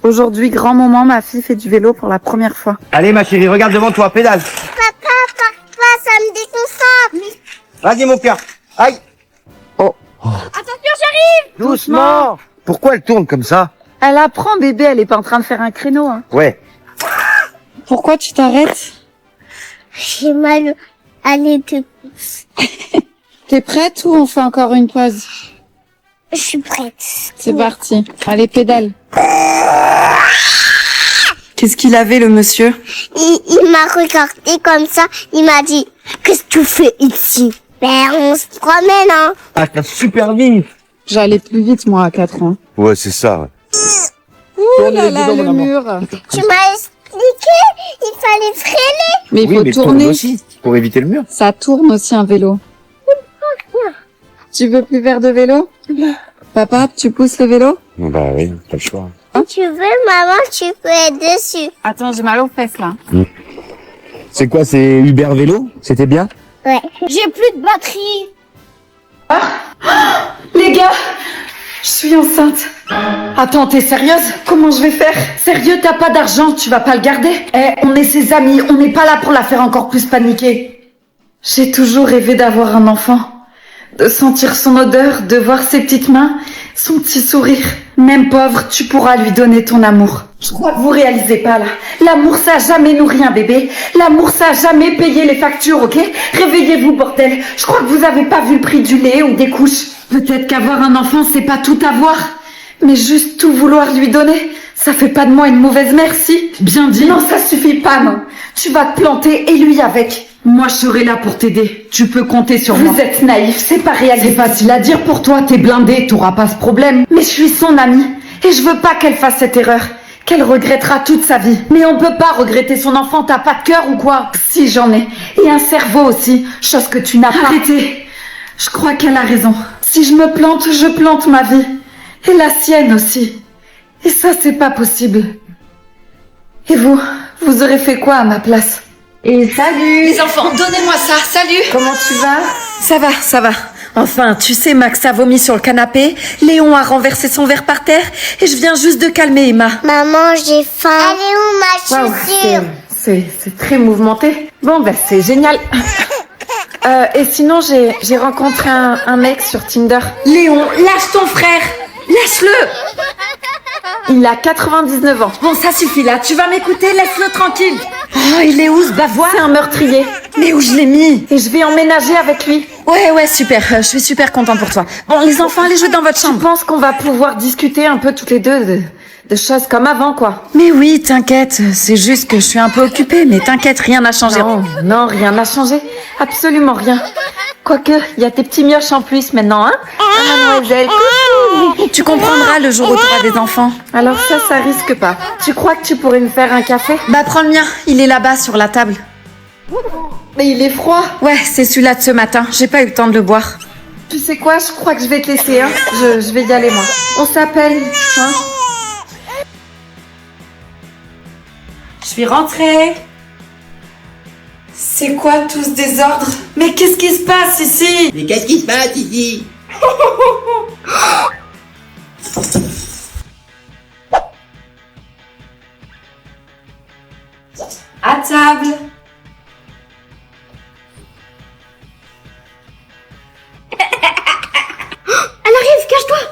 Aujourd'hui, grand moment, ma fille fait du vélo pour la première fois. Allez ma chérie, regarde devant toi, pédale. Papa, ça me déconcentre. Vas-y mon cœur. Aïe. Oh. Attention, j'arrive. Doucement. Pourquoi elle tourne comme ça? Elle apprend, bébé, elle est pas en train de faire un créneau. Hein. Ouais. Pourquoi tu t'arrêtes? J'ai mal à l'épaule. T'es prête ou on fait encore une pause? Je suis prête. C'est parti. Allez, pédale. Qu'est-ce qu'il avait, le monsieur? Il m'a regardé comme ça. Il m'a dit, qu'est-ce que tu fais ici? Ben, on se promène, hein. Ah, t'as super vite. J'allais plus vite, moi, à 4 ans. Ouais, c'est ça. Ouais. Ouh là là, le mur. Tu m'as expliqué, il fallait freiner. Mais il Oui, faut mais tourne tourner. aussi, pour éviter le mur. Ça tourne aussi un vélo. Tu veux plus faire de vélo? Papa, tu pousses le vélo? Bah oui, pas le choix. Si tu veux, maman, tu peux être dessus. Attends, j'ai mal aux fesses, là. C'est quoi, c'est Uber Vélo? C'était bien? Ouais. J'ai plus de batterie. Les gars, je suis enceinte. Attends, t'es sérieuse? Comment je vais faire? Sérieux, t'as pas d'argent, tu vas pas le garder? On est ses amis, on n'est pas là pour la faire encore plus paniquer. J'ai toujours rêvé d'avoir un enfant. De sentir son odeur, de voir ses petites mains, son petit sourire. Même pauvre, tu pourras lui donner ton amour. Je crois que vous réalisez pas là. L'amour, ça a jamais nourri un bébé. L'amour, ça a jamais payé les factures, ok? Réveillez-vous, bordel. Je crois que vous avez pas vu le prix du lait ou des couches. Peut-être qu'avoir un enfant, c'est pas tout avoir. Mais juste tout vouloir lui donner, ça fait pas de moi une mauvaise mère, si? Bien dit. Non, ça suffit pas, non. Tu vas te planter et lui avec. Moi, je serai là pour t'aider. Tu peux compter sur moi. Vous êtes naïf, c'est pas réaliste. C'est facile à dire pour toi, t'es blindé, t'auras pas ce problème. Mais je suis son amie, et je veux pas qu'elle fasse cette erreur. Qu'elle regrettera toute sa vie. Mais on peut pas regretter son enfant, t'as pas de cœur ou quoi? Si, j'en ai. Et un cerveau aussi, chose que tu n'as pas. Arrêtez. Je crois qu'elle a raison. Si je me plante, je plante ma vie. Et la sienne aussi. Et ça, c'est pas possible. Et vous aurez fait quoi à ma place? Et salut! Les enfants, donnez-moi ça, salut! Comment tu vas? Ça va. Enfin, tu sais, Max a vomi sur le canapé, Léon a renversé son verre par terre, et je viens juste de calmer Emma. Maman, j'ai faim. Elle est où ma Waouh, chaussure? c'est très mouvementé. Bon, ben, c'est génial. Et sinon, j'ai rencontré un mec sur Tinder. Léon, lâche ton frère! Lâche-le! Il a 99 ans. Bon, ça suffit là, tu vas m'écouter, laisse-le tranquille. Oh, il est où ce bavois? C'est un meurtrier. Mais où je l'ai mis? Et je vais emménager avec lui. Ouais, super, je suis super contente pour toi. Bon, les enfants, allez jouer dans votre Je chambre. pense qu'on va pouvoir discuter un peu toutes les deux de choses comme avant, quoi. Mais oui, t'inquiète, c'est juste que je suis un peu occupée, mais t'inquiète, rien n'a changé. Non, rien n'a changé. Absolument rien. Quoique, il y a tes petits mioches en plus maintenant, hein? Mademoiselle. Tu comprendras le jour où tu auras des enfants. Alors ça risque pas. Tu crois que tu pourrais me faire un café? Bah, prends le mien, il est là-bas sur la table. Mais il est froid. Ouais, c'est celui-là de ce matin, j'ai pas eu le temps de le boire. Tu sais quoi? Je crois que je vais te laisser, hein? Je vais y aller, moi. On s'appelle, hein? Je suis rentrée. C'est quoi tout ce désordre? Mais qu'est-ce qui se passe ici? Mais qu'est-ce qui se passe ici? À table. Elle arrive, cache-toi.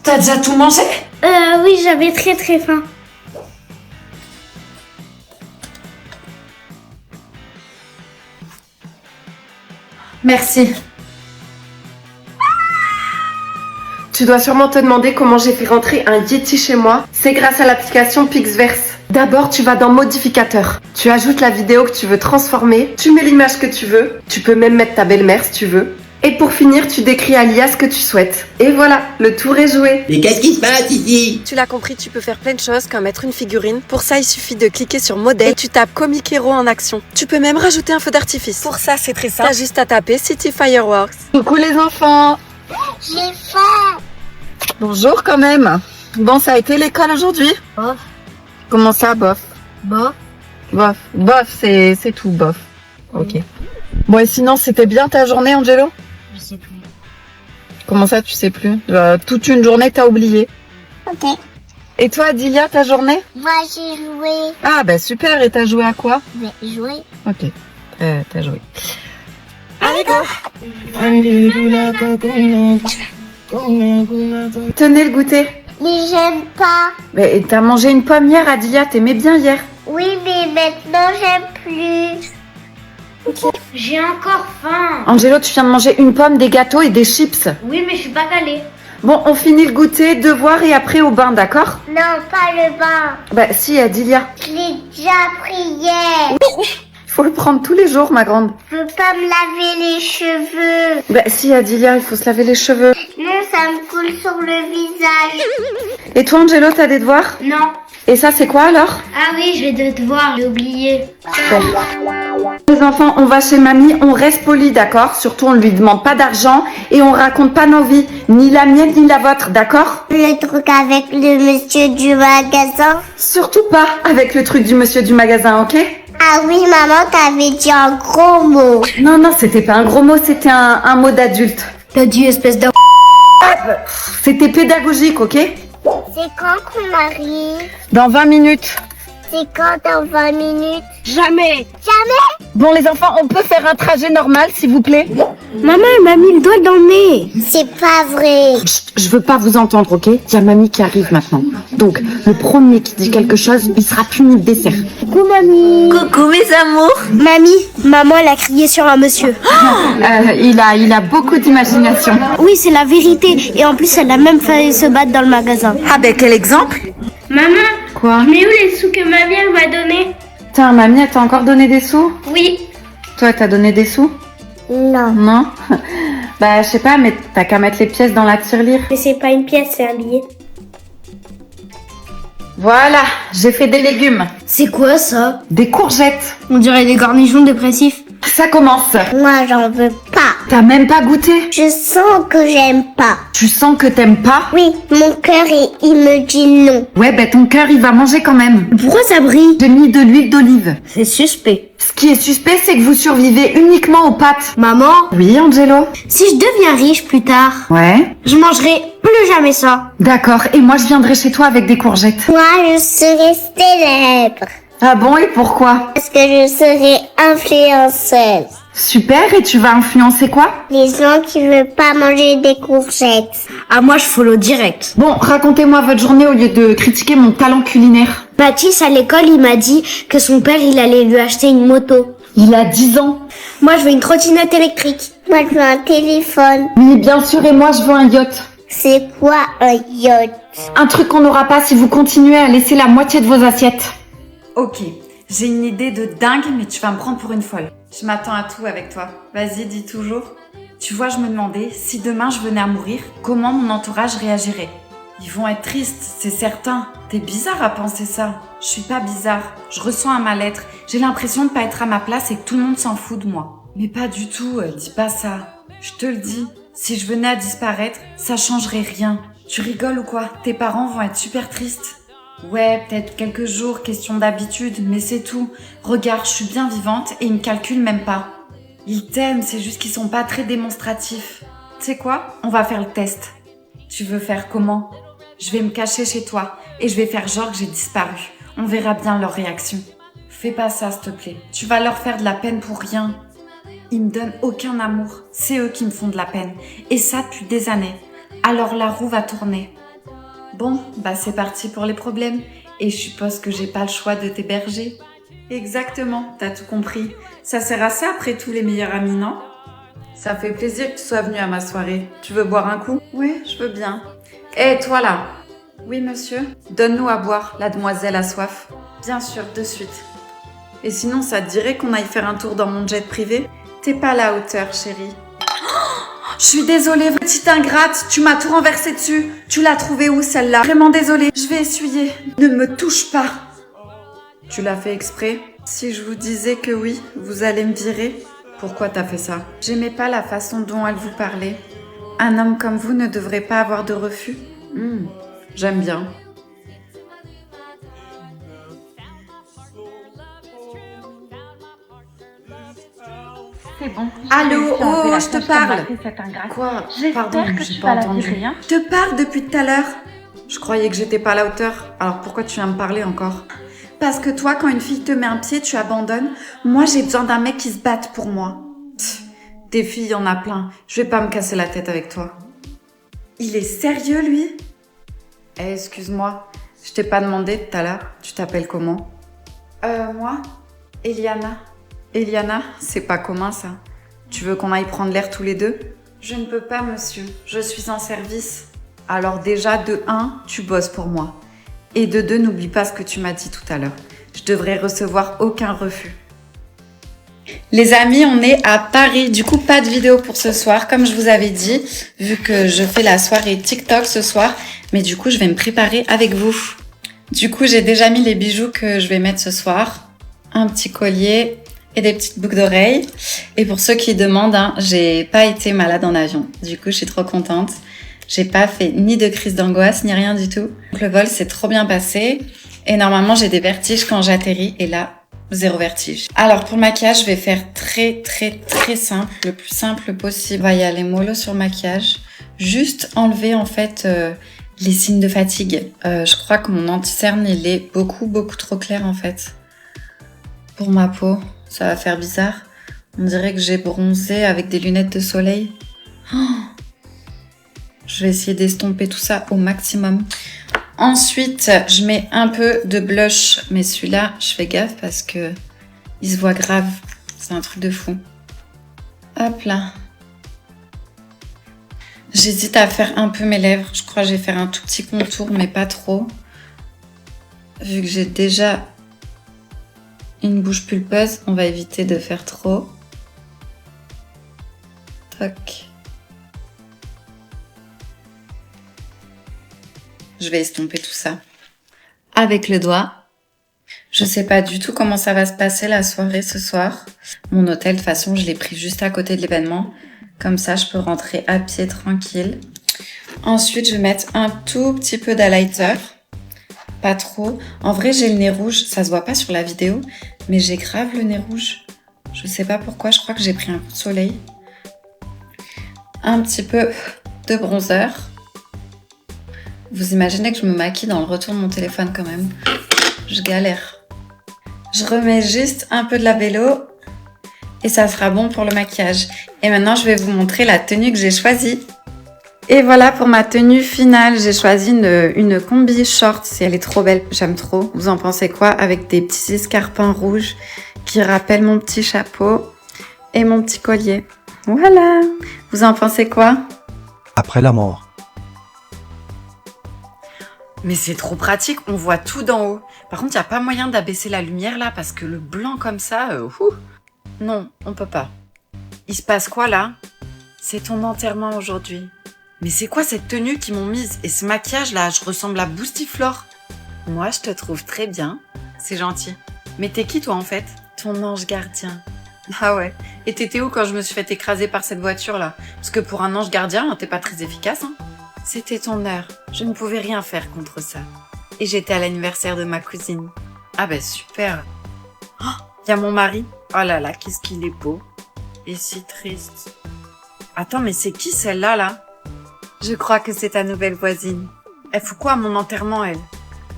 T'as déjà tout mangé? Oui, j'avais très faim. Merci. Tu dois sûrement te demander comment j'ai fait rentrer un Yeti chez moi. C'est grâce à l'application Pixverse. D'abord, tu vas dans Modificateur. Tu ajoutes la vidéo que tu veux transformer. Tu mets l'image que tu veux. Tu peux même mettre ta belle-mère si tu veux. Et pour finir, tu décris à l'IA ce que tu souhaites. Et voilà, le tour est joué. Mais qu'est-ce qui se passe ici? Tu l'as compris, tu peux faire plein de choses comme mettre une figurine. Pour ça, il suffit de cliquer sur modèle et tu tapes Comic Hero en action. Tu peux même rajouter un feu d'artifice. Pour ça, c'est très simple. T'as juste à taper City Fireworks. Coucou les enfants. J'ai faim. Bonjour quand même. Bon, ça a été l'école aujourd'hui? Bof. Comment ça, bof? Bof. Bof, c'est tout, bof. Ok. Bon, et sinon, c'était bien ta journée, Angelo? Je sais plus. Comment ça, tu sais plus? Toute une journée, t'as oublié. Ok. Et toi, Adilia, ta journée? Moi, j'ai joué. Ah, bah super. Et t'as joué à quoi? J'ai joué. Ok. T'as joué. Allez, go. Tenez le goûter. Mais j'aime pas. Mais t'as mangé une pomme hier, Adilia. T'aimais bien hier. Oui, mais maintenant, j'aime plus. J'ai encore faim. Angelo, tu viens de manger une pomme, des gâteaux et des chips. Oui, mais je suis pas calée. Bon, on finit le goûter, devoir et après au bain, d'accord? Non, pas le bain. Bah si, Adilia. Je l'ai déjà pris hier. Il faut le prendre tous les jours, ma grande. Je peux pas me laver les cheveux. Bah si, Adilia, il faut se laver les cheveux. Non, ça me coule sur le visage. Et toi, Angelo, t'as des devoirs? Non. Et ça, c'est quoi alors? Ah oui, j'ai des devoirs, j'ai oublié. Bon. Les enfants, on va chez mamie, on reste poli, d'accord? Surtout, on ne lui demande pas d'argent et on raconte pas nos vies, ni la mienne ni la vôtre, d'accord? Le truc avec le monsieur du magasin. Surtout pas avec le truc du monsieur du magasin, ok? Ah oui, maman, t'avais dit un gros mot. Non, non, c'était pas un gros mot, c'était un mot d'adulte. T'as dit espèce de... C'était pédagogique, ok? C'est quand qu'on arrive? Dans 20 minutes. C'est quand dans 20 minutes? Jamais. Jamais? Bon, les enfants, on peut faire un trajet normal, s'il vous plaît? Maman, elle m'a mis le doigt dans le nez. C'est pas vrai. Chut, je veux pas vous entendre, ok? Il y a mamie qui arrive maintenant. Donc, le premier qui dit quelque chose, il sera puni de dessert. Coucou, mamie. Coucou mes amours. Mamie, maman, elle a crié sur un monsieur. Il a beaucoup d'imagination. Oui, c'est la vérité. Et en plus, elle a même fait se battre dans le magasin. Ah ben quel exemple? Maman, Quoi? mais où les sous que mamie, elle m'a donné? Tiens, mamie, elle t'a encore donné des sous? Oui. Toi, t'as donné des sous? Non. Non? Bah, je sais pas, mais t'as qu'à mettre les pièces dans la tirelire. Mais c'est pas une pièce, c'est un billet. Voilà, j'ai fait des légumes. C'est quoi ça? Des courgettes. On dirait des cornichons dépressifs. Ça commence. Moi, j'en veux pas. T'as même pas goûté? Je sens que j'aime pas. Tu sens que t'aimes pas? Oui, mon cœur, il me dit non. Ouais, ben ton cœur, il va manger quand même. Pourquoi ça brille? J'ai mis de l'huile d'olive. C'est suspect. Ce qui est suspect, c'est que vous survivez uniquement aux pâtes. Maman, Oui, Angelo? si je deviens riche plus tard, Ouais. je mangerai plus jamais ça. D'accord, et moi, je viendrai chez toi avec des courgettes. Moi, je serai célèbre. Ah bon, et pourquoi? Parce que je serai influenceuse. Super, et tu vas influencer quoi? Les gens qui veulent pas manger des courgettes. Ah, moi, je follow direct. Bon, racontez-moi votre journée au lieu de critiquer mon talent culinaire. Baptiste, à l'école, il m'a dit que son père, il allait lui acheter une moto. Il a 10 ans. Moi, je veux une trottinette électrique. Moi, je veux un téléphone. Oui, bien sûr, et moi, je veux un yacht. C'est quoi un yacht? Un truc qu'on n'aura pas si vous continuez à laisser la moitié de vos assiettes. Ok, j'ai une idée de dingue, mais tu vas me prendre pour une folle. Je m'attends à tout avec toi. Vas-y, dis toujours. Tu vois, je me demandais, si demain je venais à mourir, comment mon entourage réagirait? Ils vont être tristes, c'est certain. T'es bizarre à penser ça. Je suis pas bizarre. Je ressens un mal-être. J'ai l'impression de pas être à ma place et que tout le monde s'en fout de moi. Mais pas du tout, dis pas ça. Je te le dis. Si je venais à disparaître, ça changerait rien. Tu rigoles ou quoi? Tes parents vont être super tristes. Ouais, peut-être quelques jours, question d'habitude, mais c'est tout. Regarde, je suis bien vivante et ils me calculent même pas. Ils t'aiment, c'est juste qu'ils sont pas très démonstratifs. Tu sais quoi? On va faire le test. Tu veux faire comment? Je vais me cacher chez toi et je vais faire genre que j'ai disparu. On verra bien leur réaction. Fais pas ça, s'il te plaît. Tu vas leur faire de la peine pour rien. Ils me donnent aucun amour. C'est eux qui me font de la peine. Et ça depuis des années. Alors la roue va tourner. Bon, bah c'est parti pour les problèmes. Et je suppose que j'ai pas le choix de t'héberger. Exactement, t'as tout compris. Ça sert à ça après tous les meilleurs amis, non? Ça fait plaisir que tu sois venu à ma soirée. Tu veux boire un coup? Oui, je veux bien. Eh, toi là! Oui, monsieur? Donne-nous à boire, la demoiselle a soif. Bien sûr, de suite. Et sinon, ça te dirait qu'on aille faire un tour dans mon jet privé? T'es pas à la hauteur, chérie. Je suis désolée, petite ingrate, tu m'as tout renversé dessus. Tu l'as trouvée où celle-là? Vraiment désolée, je vais essuyer. Ne me touche pas. Tu l'as fait exprès? Si je vous disais que oui, vous allez me virer? Pourquoi t'as fait ça? J'aimais pas la façon dont elle vous parlait. Un homme comme vous ne devrait pas avoir de refus. J'aime bien. C'est bon. Allô, oh, je te parle. Cette ingrate. Quoi? J'espère Pardon, que j'ai tu pas vas la entendu. virer, hein. Je te parle depuis tout à l'heure. Je croyais que j'étais pas à la hauteur. Alors pourquoi tu viens me parler encore? Parce que toi, quand une fille te met un pied, tu abandonnes. Moi, j'ai besoin d'un mec qui se batte pour moi. Des filles, il y en a plein. Je vais pas me casser la tête avec toi. Il est sérieux, lui? Eh, excuse-moi. Je t'ai pas demandé tout à l'heure. Tu t'appelles comment? Moi? Eliana. Eliana, c'est pas commun, ça. Tu veux qu'on aille prendre l'air tous les deux? Je ne peux pas, monsieur. Je suis en service. Alors déjà, de 1, tu bosses pour moi. Et de 2, n'oublie pas ce que tu m'as dit tout à l'heure. Je devrais recevoir aucun refus. Les amis, on est à Paris. Du coup, pas de vidéo pour ce soir, comme je vous avais dit, vu que je fais la soirée TikTok ce soir. Mais du coup, je vais me préparer avec vous. Du coup, j'ai déjà mis les bijoux que je vais mettre ce soir. Un petit collier et des petites boucles d'oreilles. Et pour ceux qui demandent, hein, j'ai pas été malade en avion. Du coup, je suis trop contente. J'ai pas fait ni de crise d'angoisse, ni rien du tout. Donc, le vol s'est trop bien passé. Et normalement, j'ai des vertiges quand j'atterris. Et là, 0 vertige. Alors, pour le maquillage, je vais faire très simple. Le plus simple possible. On va y aller mollo sur le maquillage. Juste enlever, en fait, les signes de fatigue. Je crois que mon anti-cerne, il est beaucoup trop clair, en fait. Pour ma peau, ça va faire bizarre. On dirait que j'ai bronzé avec des lunettes de soleil. Oh, je vais essayer d'estomper tout ça au maximum. Ensuite, je mets un peu de blush. Mais celui-là, je fais gaffe parce que il se voit grave. C'est un truc de fou. Hop là. J'hésite à faire un peu mes lèvres. Je crois que je vais faire un tout petit contour, mais pas trop. Vu que j'ai déjà une bouche pulpeuse, on va éviter de faire trop. Toc. Je vais estomper tout ça avec le doigt. Je sais pas du tout comment ça va se passer la soirée ce soir. Mon hôtel, de toute façon, je l'ai pris juste à côté de l'événement. Comme ça, je peux rentrer à pied tranquille. Ensuite, je vais mettre un tout petit peu d'highlighter. Pas trop. En vrai, j'ai le nez rouge. Ça se voit pas sur la vidéo, mais j'ai grave le nez rouge. Je sais pas pourquoi. Je crois que j'ai pris un coup de soleil. Un petit peu de bronzer. Vous imaginez que je me maquille dans le retour de mon téléphone quand même. Je galère. Je remets juste un peu de labello et ça sera bon pour le maquillage. Et maintenant, je vais vous montrer la tenue que j'ai choisie. Et voilà pour ma tenue finale. J'ai choisi une combi short. Elle est trop belle, j'aime trop. Vous en pensez quoi? Avec des petits escarpins rouges qui rappellent mon petit chapeau et mon petit collier. Voilà. Vous en pensez quoi? Après la mort. Mais c'est trop pratique, on voit tout d'en haut. Par contre, il n'y a pas moyen d'abaisser la lumière là, parce que le blanc comme ça, non, on peut pas. Il se passe quoi là? C'est ton enterrement aujourd'hui. Mais c'est quoi cette tenue qu'ils m'ont mise? Et ce maquillage là, je ressemble à Boostiflore. Moi, je te trouve très bien. C'est gentil. Mais t'es qui toi en fait? Ton ange gardien. Ah ouais. Et t'étais où quand je me suis fait écraser par cette voiture là? Parce que pour un ange gardien, t'es pas très efficace, hein? C'était ton heure. Je ne pouvais rien faire contre ça. Et j'étais à l'anniversaire de ma cousine. Ah ben super. Oh, y a mon mari. Oh là là, qu'est-ce qu'il est beau. Et si triste. Attends, mais c'est qui celle-là, là? Je crois que c'est ta nouvelle voisine. Elle fout quoi à mon enterrement, elle?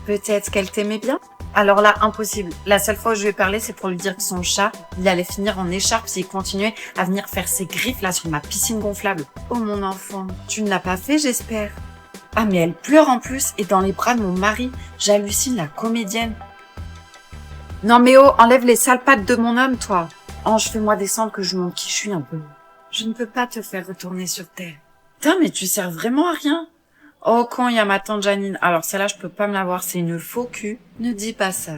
Peut-être qu'elle t'aimait bien? Alors là, impossible. La seule fois où je lui ai parlé, c'est pour lui dire que son chat, il allait finir en écharpe s'il continuait à venir faire ses griffes là sur ma piscine gonflable. Oh mon enfant, tu ne l'as pas fait, j'espère? Ah mais elle pleure en plus et dans les bras de mon mari. J'hallucine, la comédienne. Non mais oh, enlève les sales pattes de mon homme, toi. Ange, fais-moi descendre que je montre qui je suis un peu. Je ne peux pas te faire retourner sur terre. Putain, mais tu sers vraiment à rien. Oh, quand il y a ma tante Janine. Alors, celle-là, je peux pas me la voir. C'est une faux cul. Ne dis pas ça.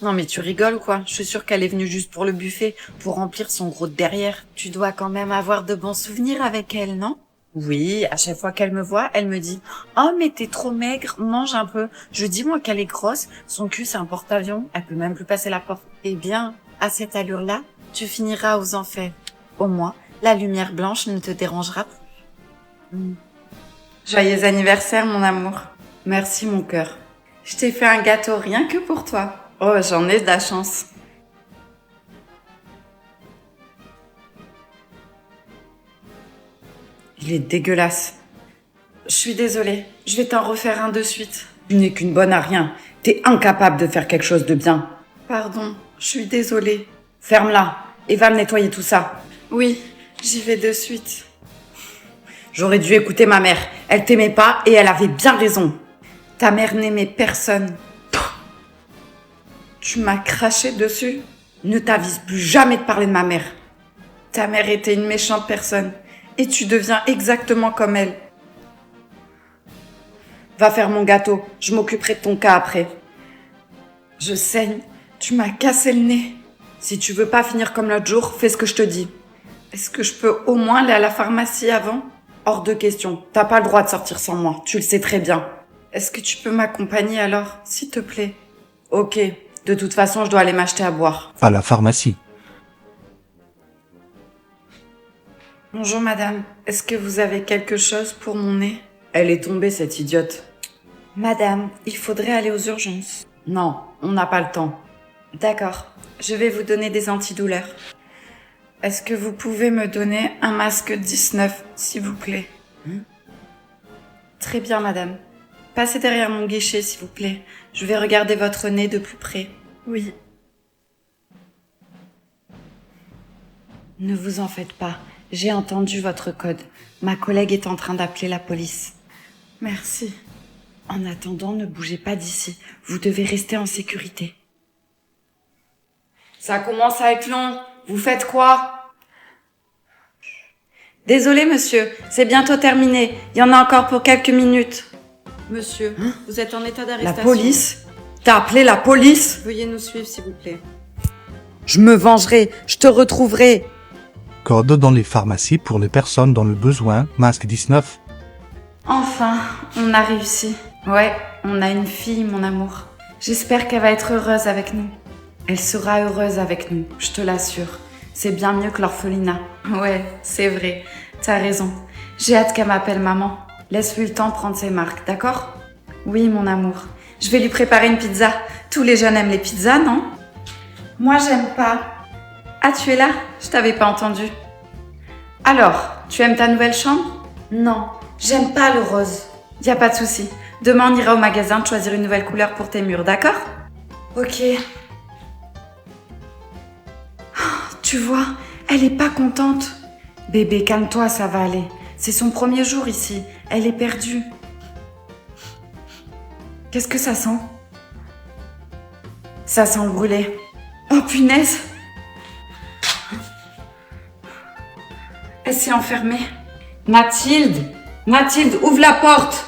Non, mais tu rigoles ou quoi? Je suis sûre qu'elle est venue juste pour le buffet, pour remplir son gros derrière. Tu dois quand même avoir de bons souvenirs avec elle, non? Oui, à chaque fois qu'elle me voit, elle me dit « Oh, mais t'es trop maigre, mange un peu. » Je dis, moi, qu'elle est grosse. Son cul, c'est un porte-avions. Elle peut même plus passer la porte. Eh bien, à cette allure-là, tu finiras aux enfers. Au moins, la lumière blanche ne te dérangera plus. Joyeux anniversaire, mon amour. Merci, mon cœur. Je t'ai fait un gâteau rien que pour toi. Oh, j'en ai de la chance. Il est dégueulasse. Je suis désolée. Je vais t'en refaire un de suite. Tu n'es qu'une bonne à rien. T'es incapable de faire quelque chose de bien. Pardon, je suis désolée. Ferme-la et va me nettoyer tout ça. Oui, j'y vais de suite. J'aurais dû écouter ma mère. Elle t'aimait pas et elle avait bien raison. Ta mère n'aimait personne. Tu m'as craché dessus. Ne t'avise plus jamais de parler de ma mère. Ta mère était une méchante personne et tu deviens exactement comme elle. Va faire mon gâteau, je m'occuperai de ton cas après. Je saigne, tu m'as cassé le nez. Si tu veux pas finir comme l'autre jour, fais ce que je te dis. Est-ce que je peux au moins aller à la pharmacie avant ? Hors de question, t'as pas le droit de sortir sans moi, tu le sais très bien. Est-ce que tu peux m'accompagner alors, s'il te plaît ? Ok, de toute façon, je dois aller m'acheter à boire. À la pharmacie. Bonjour madame, est-ce que vous avez quelque chose pour mon nez ? Elle est tombée cette idiote. Madame, il faudrait aller aux urgences. Non, on n'a pas le temps. D'accord, je vais vous donner des antidouleurs. Est-ce que vous pouvez me donner un masque 19, s'il vous plaît ? Très bien madame. Passez derrière mon guichet, s'il vous plaît. Je vais regarder votre nez de plus près. Oui. Ne vous en faites pas. J'ai entendu votre code. Ma collègue est en train d'appeler la police. Merci. En attendant, ne bougez pas d'ici. Vous devez rester en sécurité. Ça commence à être long. Vous faites quoi ? Désolé, monsieur. C'est bientôt terminé. Il y en a encore pour quelques minutes. Monsieur, vous êtes en état La d'arrestation. police ? T'as appelé la police ? Veuillez nous suivre, s'il vous plaît. Je me vengerai. Je te retrouverai. Code dans les pharmacies pour les personnes dans le besoin, masque 19. Enfin, on a réussi. Ouais, on a une fille, mon amour. J'espère qu'elle va être heureuse avec nous. Elle sera heureuse avec nous, je te l'assure. C'est bien mieux que l'orphelinat. Ouais, c'est vrai. T'as raison. J'ai hâte qu'elle m'appelle maman. Laisse-lui le temps de prendre ses marques, d'accord ? Oui, mon amour. Je vais lui préparer une pizza. Tous les jeunes aiment les pizzas, non ? Moi, j'aime pas. Ah, tu es là ? Je t'avais pas entendu. Alors, tu aimes ta nouvelle chambre ? Non, j'aime pas le rose. Y a pas de souci. Demain, on ira au magasin de choisir une nouvelle couleur pour tes murs, d'accord ? Ok. Oh, tu vois, elle est pas contente. Bébé, calme-toi, ça va aller. C'est son premier jour ici. Elle est perdue. Qu'est-ce que ça sent ? Ça sent le brûlé. Oh punaise ! Elle s'est enfermée. Mathilde ! Mathilde, ouvre la porte !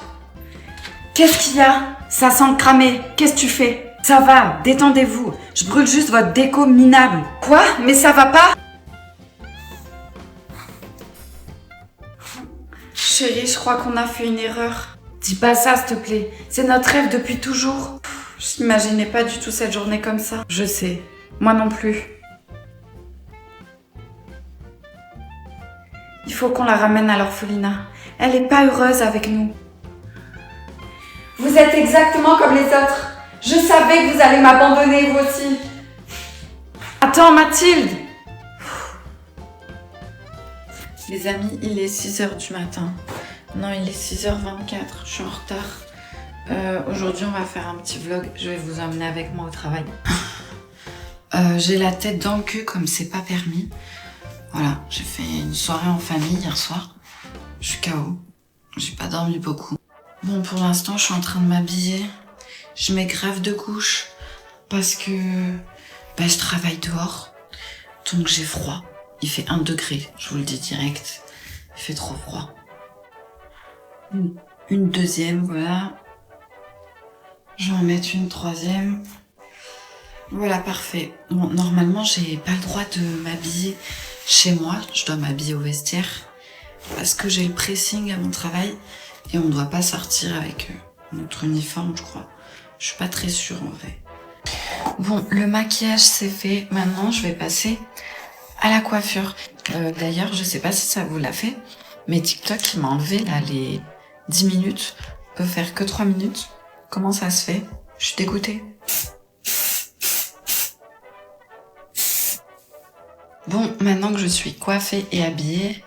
Qu'est-ce qu'il y a ? Ça sent cramé. Qu'est-ce que tu fais ? Ça va, détendez-vous. Je brûle juste votre déco minable. Quoi ? Mais ça va pas ? Chérie, je crois qu'on a fait une erreur. Dis pas ça, s'il te plaît. C'est notre rêve depuis toujours. J'imaginais pas du tout cette journée comme ça. Je sais. Moi non plus. Il faut qu'on la ramène à l'orphelinat. Elle est pas heureuse avec nous. Vous êtes exactement comme les autres. Je savais que vous allez m'abandonner, vous aussi. Attends, Mathilde. Les amis, il est 6h du matin. Non, il est 6h24. Je suis en retard. Aujourd'hui, on va faire un petit vlog. Je vais vous emmener avec moi au travail. J'ai la tête dans le cul comme c'est pas permis. Voilà, j'ai fait une soirée en famille hier soir. Je suis KO. J'ai pas dormi beaucoup. Bon, pour l'instant, je suis en train de m'habiller. Je mets grave de couches parce que je travaille dehors. Donc j'ai froid. Il fait 1 degré, je vous le dis direct. Il fait trop froid. Une deuxième, voilà. Je vais en mettre une troisième. Voilà, parfait. Bon, normalement, j'ai pas le droit de m'habiller chez moi. Je dois m'habiller au vestiaire parce que j'ai le pressing à mon travail et on ne doit pas sortir avec notre uniforme, je crois. Je suis pas très sûre en vrai. Bon, le maquillage c'est fait. Maintenant, je vais passer à la coiffure. D'ailleurs, je sais pas si ça vous l'a fait, mais TikTok, il m'a enlevé là les 10 minutes. On peut faire que 3 minutes. Comment ça se fait ? Je suis dégoûtée. Bon, maintenant que je suis coiffée et habillée,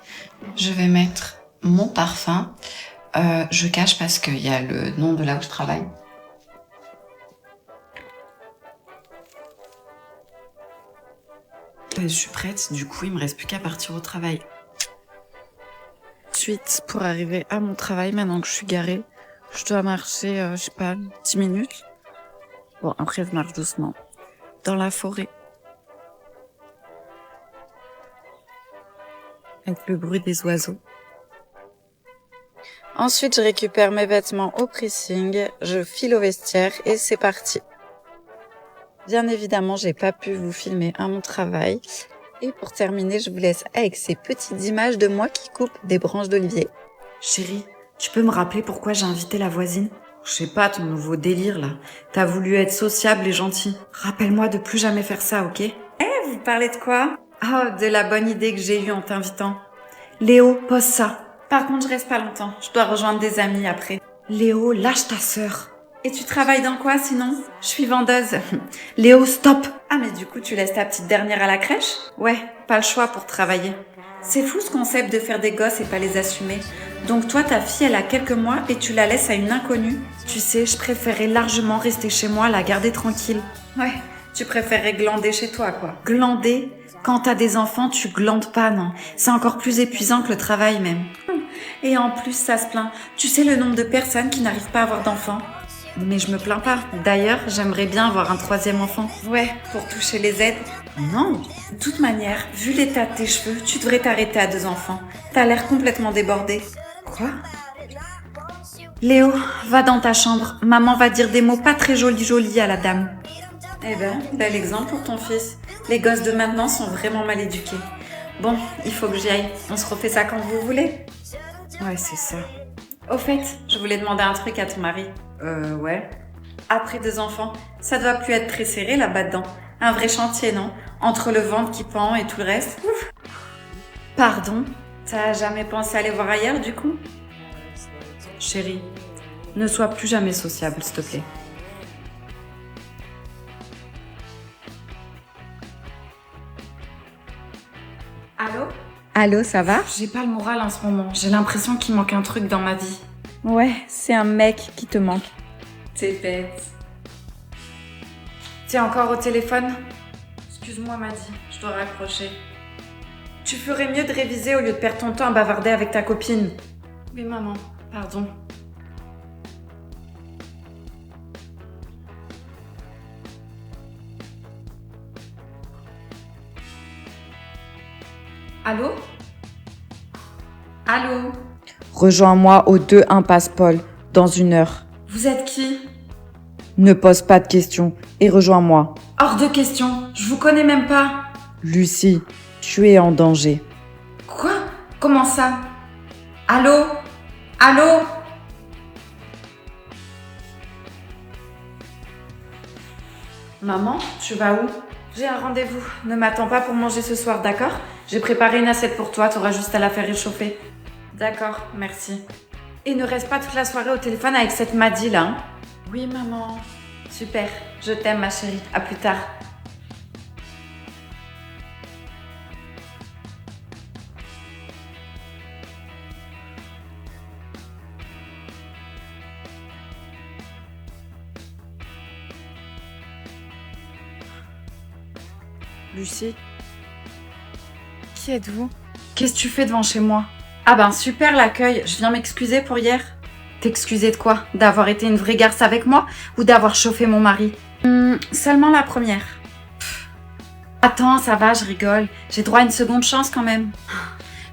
je vais mettre mon parfum. Je cache parce qu'il y a le nom de là où je travaille. Je suis prête, du coup il me reste plus qu'à partir au travail. Ensuite, pour arriver à mon travail, maintenant que je suis garée, je dois marcher, je sais pas, 10 minutes. Bon, après je marche doucement. Dans la forêt. Avec le bruit des oiseaux. Ensuite, je récupère mes vêtements au pressing, je file au vestiaire et c'est parti. Bien évidemment, j'ai pas pu vous filmer à mon travail. Et pour terminer, je vous laisse avec ces petites images de moi qui coupe des branches d'olivier. Chérie, tu peux me rappeler pourquoi j'ai invité la voisine? Je sais pas, ton nouveau délire là. T'as voulu être sociable et gentil. Rappelle-moi de plus jamais faire ça, ok? Vous parlez de quoi? Oh, de la bonne idée que j'ai eue en t'invitant. Léo, pose ça. Par contre, je reste pas longtemps. Je dois rejoindre des amis après. Léo, lâche ta sœur. Et tu travailles dans quoi sinon? Je suis vendeuse. Léo, stop! Ah mais du coup tu laisses ta petite dernière à la crèche? Ouais, pas le choix pour travailler. C'est fou ce concept de faire des gosses et pas les assumer. Donc toi ta fille elle a quelques mois et tu la laisses à une inconnue? Tu sais, je préférais largement rester chez moi, la garder tranquille. Ouais, tu préférais glander chez toi quoi. Glander? Quand t'as des enfants, tu glandes pas, non. C'est encore plus épuisant que le travail même. Et en plus ça se plaint. Tu sais le nombre de personnes qui n'arrivent pas à avoir d'enfants? Mais je me plains pas. D'ailleurs, j'aimerais bien avoir un 3e enfant. Ouais, pour toucher les aides. Non. De toute manière, vu l'état de tes cheveux, tu devrais t'arrêter à 2 enfants. T'as l'air complètement débordé. Quoi? Léo, va dans ta chambre. Maman va dire des mots pas très jolis à la dame. Eh ben, bel exemple pour ton fils. Les gosses de maintenant sont vraiment mal éduqués. Bon, il faut que j'y aille. On se refait ça quand vous voulez. Ouais, c'est ça. Au fait, je voulais demander un truc à ton mari. Ouais. Après 2 enfants, ça doit plus être très serré là-bas dedans. Un vrai chantier, non? Entre le ventre qui pend et tout le reste. Ouf. Pardon? T'as jamais pensé aller voir ailleurs du coup? Chérie, ne sois plus jamais sociable, s'il te plaît. Allô? Allô, ça va? J'ai pas le moral en ce moment. J'ai l'impression qu'il manque un truc dans ma vie. Ouais, c'est un mec qui te manque. T'es bête. T'es encore au téléphone? Excuse-moi, Maddy, je dois raccrocher. Tu ferais mieux de réviser au lieu de perdre ton temps à bavarder avec ta copine. Oui, maman, pardon. Allô? Allô? Rejoins-moi au 2 impasse Paul, dans 1 heure. Vous êtes qui? Ne pose pas de questions et rejoins-moi. Hors de question, je vous connais même pas. Lucie, tu es en danger. Quoi? Comment ça? Allô? Allô? Maman, tu vas où? J'ai un rendez-vous. Ne m'attends pas pour manger ce soir, d'accord? J'ai préparé une assiette pour toi, t'auras juste à la faire réchauffer. D'accord, merci. Et ne reste pas toute la soirée au téléphone avec cette Maddy là. Hein? Oui, maman. Super, je t'aime ma chérie. À plus tard. Lucie? Qui êtes-vous? Qu'est-ce que tu fais devant chez moi? Ah ben super l'accueil, je viens m'excuser pour hier. T'excuser de quoi? D'avoir été une vraie garce avec moi ou d'avoir chauffé mon mari? Seulement la première. Attends, ça va, je rigole. J'ai droit à une seconde chance quand même.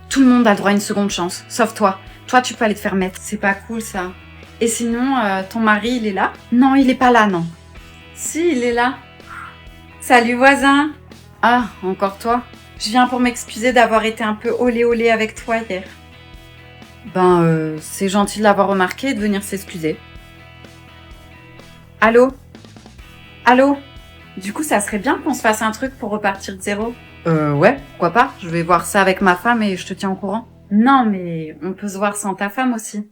Tout le monde a droit à une seconde chance, sauf toi. Toi, tu peux aller te faire mettre. C'est pas cool ça. Et sinon, ton mari, il est là? Non, il est pas là, non. Si, il est là. Salut voisin. Ah, encore toi? Je viens pour m'excuser d'avoir été un peu olé avec toi hier. Ben, c'est gentil de l'avoir remarqué et de venir s'excuser. Allô? Allô? Du coup, ça serait bien qu'on se fasse un truc pour repartir de zéro. Ouais, pourquoi pas? Je vais voir ça avec ma femme et je te tiens au courant. Non, mais on peut se voir sans ta femme aussi.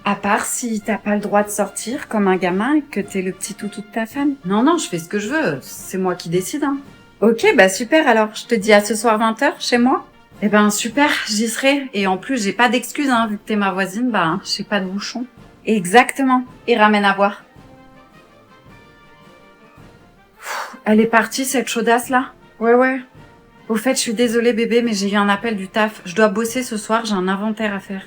À part si t'as pas le droit de sortir comme un gamin et que t'es le petit toutou de ta femme. Non, je fais ce que je veux. C'est moi qui décide, hein. Ok, bah super alors. Je te dis à ce soir 20h chez moi. Eh ben super, j'y serai. Et en plus, j'ai pas d'excuses, hein, vu que t'es ma voisine, j'ai pas de bouchon. Exactement. Et ramène à boire. Elle est partie, cette chaudasse là? Ouais. Au fait, je suis désolée bébé, mais j'ai eu un appel du taf. Je dois bosser ce soir, j'ai un inventaire à faire.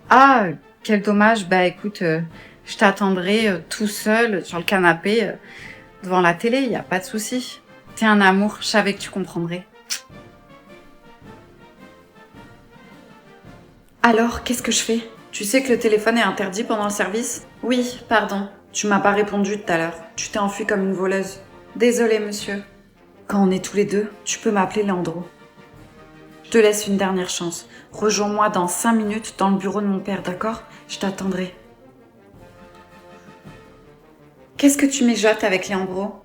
Ah, quel dommage. Écoute, je t'attendrai tout seul sur le canapé devant la télé, y a pas de souci. T'es un amour, je savais que tu comprendrais. Alors, qu'est-ce que je fais? Tu sais que le téléphone est interdit pendant le service? Oui, pardon. Tu m'as pas répondu tout à l'heure. Tu t'es enfui comme une voleuse. Désolée, monsieur. Quand on est tous les deux, tu peux m'appeler Leandro. Je te laisse une dernière chance. Rejoins-moi dans 5 minutes dans le bureau de mon père, d'accord? Je t'attendrai. Qu'est-ce que tu mijotes avec Leandro?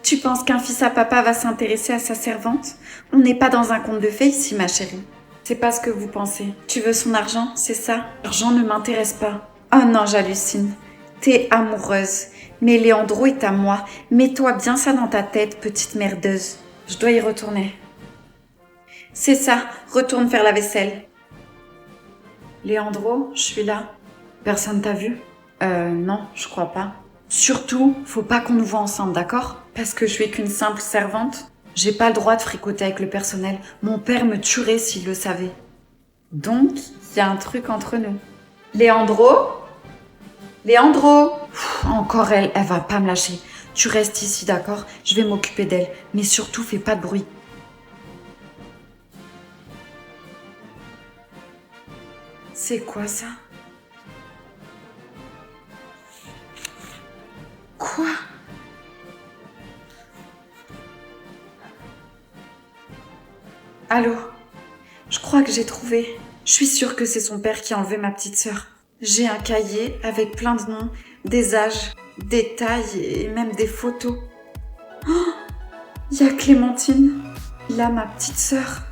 Tu penses qu'un fils à papa va s'intéresser à sa servante? On n'est pas dans un conte de fées ici, ma chérie. C'est pas ce que vous pensez. Tu veux son argent, c'est ça? L'argent ne m'intéresse pas. Oh non, j'hallucine. T'es amoureuse. Mais Leandro est à moi. Mets-toi bien ça dans ta tête, petite merdeuse. Je dois y retourner. C'est ça, retourne faire la vaisselle. Leandro, je suis là. Personne t'a vu? Non, je crois pas. Surtout, faut pas qu'on nous voit ensemble, d'accord? Parce que je suis qu'une simple servante. J'ai pas le droit de fricoter avec le personnel. Mon père me tuerait s'il le savait. Donc, il y a un truc entre nous. Leandro? Encore elle va pas me lâcher. Tu restes ici, d'accord? Je vais m'occuper d'elle. Mais surtout, fais pas de bruit. C'est quoi ça? Quoi? Allô? Je crois que j'ai trouvé. Je suis sûre que c'est son père qui a enlevé ma petite sœur. J'ai un cahier avec plein de noms, des âges, des tailles et même des photos. Oh, il y a Clémentine. Il a ma petite sœur.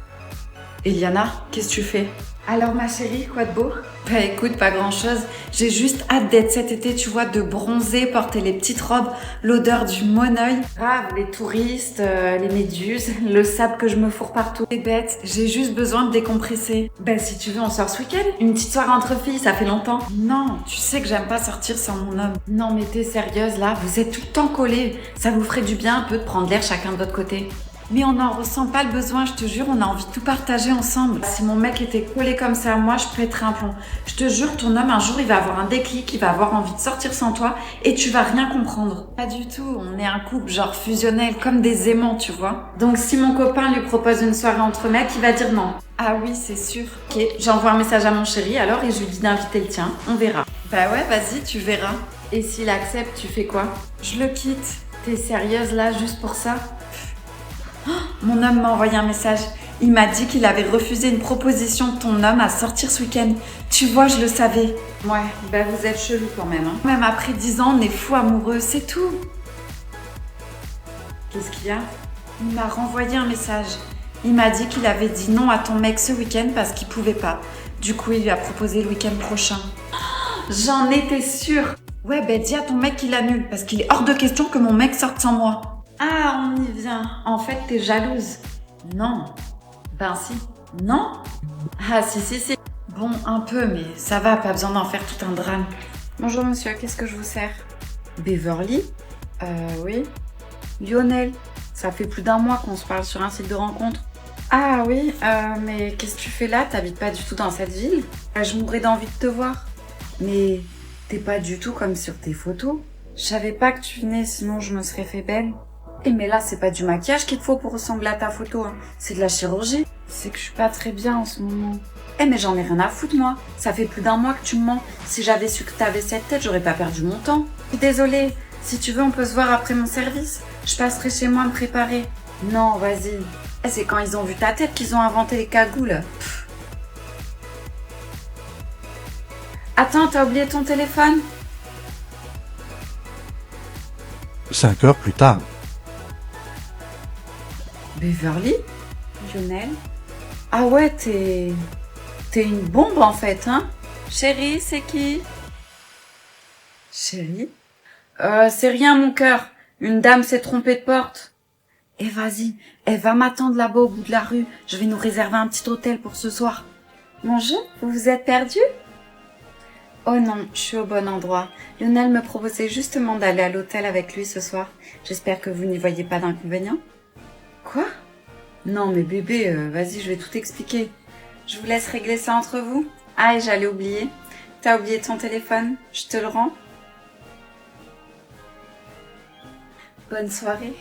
Eliana, qu'est-ce que tu fais? Alors ma chérie, quoi de beau? Écoute, pas grand-chose. J'ai juste hâte d'être cet été, tu vois, de bronzer, porter les petites robes, l'odeur du monoeil. Grave, les touristes, les méduses, le sable que je me fourre partout. Les bêtes, j'ai juste besoin de décompresser. Si tu veux, on sort ce week-end. Une petite soirée entre filles, ça fait longtemps. Non, tu sais que j'aime pas sortir sans mon homme. Non mais t'es sérieuse là, vous êtes tout le temps collés. Ça vous ferait du bien un peu de prendre l'air chacun de votre côté. Mais on n'en ressent pas le besoin, je te jure, on a envie de tout partager ensemble. Si mon mec était collé comme ça à moi, je pèterais un plomb. Je te jure, ton homme, un jour, il va avoir un déclic, il va avoir envie de sortir sans toi et tu vas rien comprendre. Pas du tout, on est un couple genre fusionnel, comme des aimants, tu vois. Donc si mon copain lui propose une soirée entre mecs, il va dire non. Ah oui, c'est sûr. Ok, j'envoie un message à mon chéri alors et je lui dis d'inviter le tien, on verra. Bah ouais, vas-y, tu verras. Et s'il accepte, tu fais quoi? Je le quitte. T'es sérieuse là, juste pour ça? Oh, mon homme m'a envoyé un message. Il m'a dit qu'il avait refusé une proposition de ton homme à sortir ce week-end. Tu vois, je le savais. Ouais, vous êtes chelou quand même. Hein. Même après 10 ans, on est fous amoureux, c'est tout. Qu'est-ce qu'il y a? Il m'a renvoyé un message. Il m'a dit qu'il avait dit non à ton mec ce week-end parce qu'il pouvait pas. Du coup, il lui a proposé le week-end prochain. Oh, j'en étais sûre. Ouais, dis à ton mec qu'il annule parce qu'il est hors de question que mon mec sorte sans moi. Ah, on y vient. En fait, t'es jalouse. Non. Si. Non? Ah, si. Bon, un peu, mais ça va, pas besoin d'en faire tout un drame. Bonjour monsieur, qu'est-ce que je vous sers? Beverly? Oui. Lionel? Ça fait plus d'1 mois qu'on se parle sur un site de rencontre. Ah oui, mais qu'est-ce que tu fais là? T'habites pas du tout dans cette ville? Je mourrais d'envie de te voir. Mais t'es pas du tout comme sur tes photos. Je savais pas que tu venais, sinon je me serais fait belle. Mais là, c'est pas du maquillage qu'il te faut pour ressembler à ta photo, hein. C'est de la chirurgie. C'est que je suis pas très bien en ce moment. Mais j'en ai rien à foutre, moi. Ça fait plus d'1 mois que tu me mens. Si j'avais su que t'avais cette tête, j'aurais pas perdu mon temps. Désolée. Si tu veux, on peut se voir après mon service. Je passerai chez moi me préparer. Non, vas-y. C'est quand ils ont vu ta tête qu'ils ont inventé les cagoules. Pff. Attends, t'as oublié ton téléphone? 5 heures plus tard. Beverly? Lionel? Ah ouais, t'es une bombe en fait, hein? Chérie, c'est qui? Chérie? C'est rien mon cœur. Une dame s'est trompée de porte. Et vas-y, elle va m'attendre là-bas au bout de la rue. Je vais nous réserver un petit hôtel pour ce soir. Bonjour, vous vous êtes perdu? Oh non, je suis au bon endroit. Lionel me proposait justement d'aller à l'hôtel avec lui ce soir. J'espère que vous n'y voyez pas d'inconvénient. Quoi? Non mais bébé, vas-y, je vais tout expliquer. Je vous laisse régler ça entre vous. Ah, et j'allais oublier. T'as oublié ton téléphone? Je te le rends. Bonne soirée.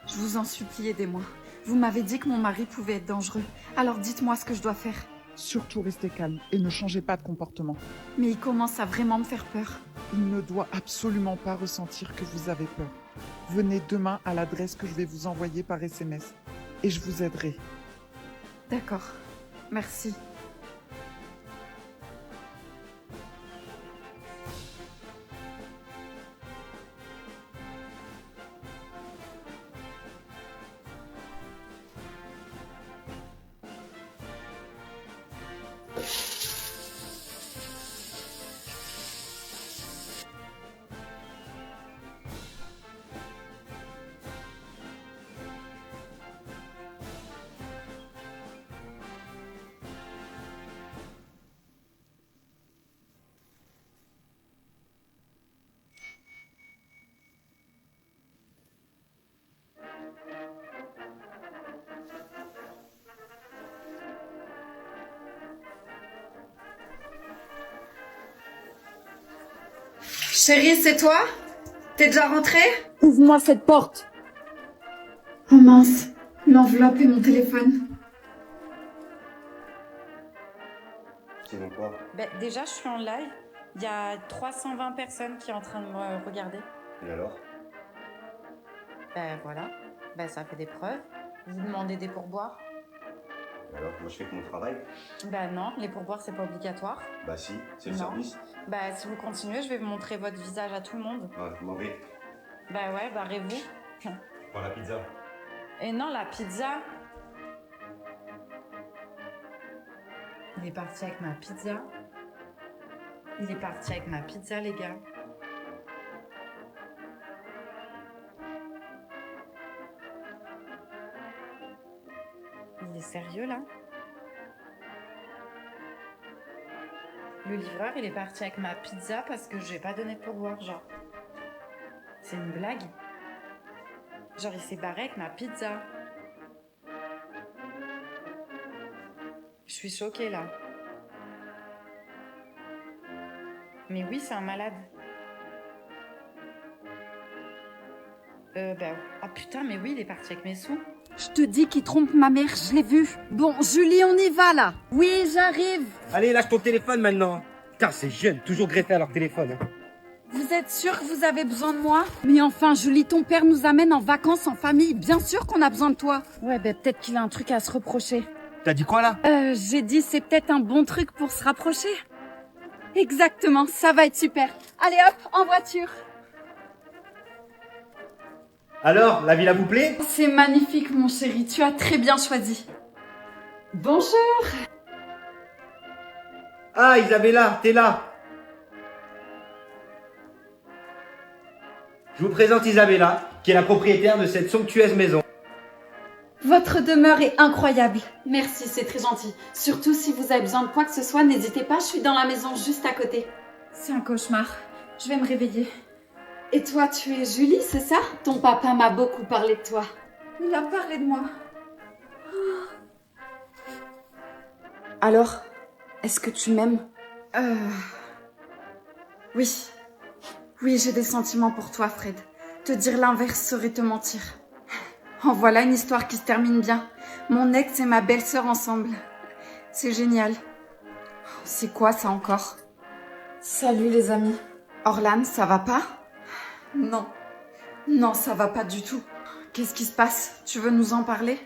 Je vous en supplie, aidez-moi. Vous m'avez dit que mon mari pouvait être dangereux. Alors dites-moi ce que je dois faire. Surtout restez calme et ne changez pas de comportement. Mais il commence à vraiment me faire peur. Il ne doit absolument pas ressentir que vous avez peur. Venez demain à l'adresse que je vais vous envoyer par SMS et je vous aiderai. D'accord. Merci. Chérie, c'est toi? T'es déjà rentrée? Ouvre-moi cette porte. Oh mince, l'enveloppe et mon téléphone. C'est donc quoi? Déjà, je suis en live. Il y a 320 personnes qui sont en train de me regarder. Et alors? Voilà. Ça fait des preuves. Vous demandez des pourboires? Et alors, moi je fais que mon travail? Non, les pourboires, c'est pas obligatoire. Bah si, c'est le Non. service. Si vous continuez, je vais vous montrer votre visage à tout le monde. Ouais, je m'en vais. Ouais, barrez-vous. Prends la pizza. Et non, la pizza. Il est parti avec ma pizza. Il est parti avec ma pizza, les gars. Il est sérieux, là? Le livreur, il est parti avec ma pizza parce que je n'ai pas donné de pourboire, genre. C'est une blague? Genre, il s'est barré avec ma pizza. Je suis choquée, là. Mais oui, c'est un malade. Ah putain, mais oui, il est parti avec mes sous. Je te dis qu'il trompe ma mère, je l'ai vu. Bon, Julie, on y va là. Oui, j'arrive. Allez, lâche ton téléphone maintenant. Putain, c'est jeune, toujours greffé à leur téléphone. Vous êtes sûr que vous avez besoin de moi? Mais enfin, Julie, ton père nous amène en vacances en famille. Bien sûr qu'on a besoin de toi. Ouais, peut-être qu'il a un truc à se reprocher. T'as dit quoi là? J'ai dit c'est peut-être un bon truc pour se rapprocher. Exactement, ça va être super. Allez hop, en voiture. Alors, la villa vous plaît? C'est magnifique, mon chéri. Tu as très bien choisi. Bonjour. Ah, Isabella, t'es là. Je vous présente Isabella, qui est la propriétaire de cette somptueuse maison. Votre demeure est incroyable. Merci, c'est très gentil. Surtout si vous avez besoin de quoi que ce soit, n'hésitez pas, je suis dans la maison juste à côté. C'est un cauchemar. Je vais me réveiller. Et toi, tu es Julie, c'est ça? Ton papa m'a beaucoup parlé de toi. Il a parlé de moi. Alors, est-ce que tu m'aimes? Oui. Oui, j'ai des sentiments pour toi, Fred. Te dire l'inverse serait te mentir. En voilà une histoire qui se termine bien. Mon ex et ma belle-sœur ensemble. C'est génial. C'est quoi ça encore? Salut les amis. Orlan, ça va pas? Non. Non, ça va pas du tout. Qu'est-ce qui se passe? Tu veux nous en parler?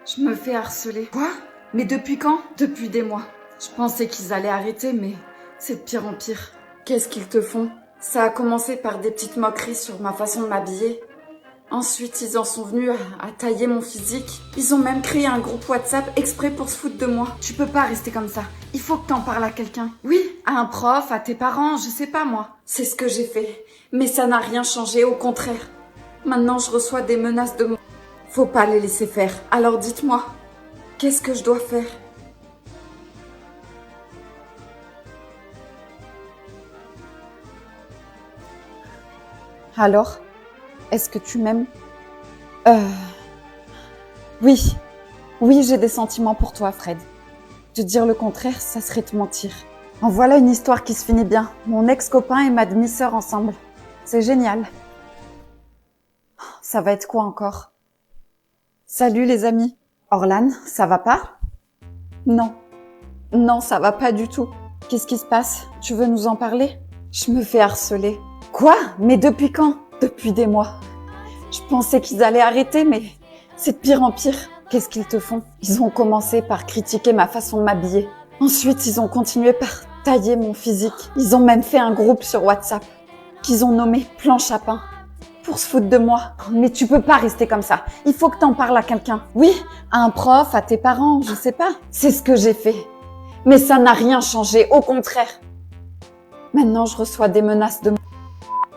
Je me fais harceler. Quoi? Mais depuis quand? Depuis des mois. Je pensais qu'ils allaient arrêter, mais c'est de pire en pire. Qu'est-ce qu'ils te font? Ça a commencé par des petites moqueries sur ma façon de m'habiller. Ensuite, ils en sont venus à tailler mon physique. Ils ont même créé un groupe WhatsApp exprès pour se foutre de moi. Tu peux pas rester comme ça. Il faut que t'en parles à quelqu'un. Oui, à un prof, à tes parents, je sais pas moi. C'est ce que j'ai fait. Mais ça n'a rien changé, au contraire. Maintenant, je reçois des menaces de mort. Faut pas les laisser faire. Alors dites-moi, qu'est-ce que je dois faire? Alors, est-ce que tu m'aimes? Oui. Oui, j'ai des sentiments pour toi, Fred. Te dire le contraire, ça serait te mentir. En voilà une histoire qui se finit bien. Mon ex-copain et ma demi-sœur ensemble. C'est génial. Ça va être quoi encore? Salut les amis. Orlan, ça va pas? Non. Non, ça va pas du tout. Qu'est-ce qui se passe? Tu veux nous en parler? Je me fais harceler. Quoi? Mais depuis quand? Depuis des mois. Je pensais qu'ils allaient arrêter, mais c'est de pire en pire. Qu'est-ce qu'ils te font? Ils ont commencé par critiquer ma façon de m'habiller. Ensuite, ils ont continué par tailler mon physique. Ils ont même fait un groupe sur WhatsApp qu'ils ont nommé Planche à pain pour se foutre de moi. Mais tu peux pas rester comme ça. Il faut que t'en parles à quelqu'un. Oui, à un prof, à tes parents, je sais pas. C'est ce que j'ai fait. Mais ça n'a rien changé, au contraire. Maintenant, je reçois des menaces de mort.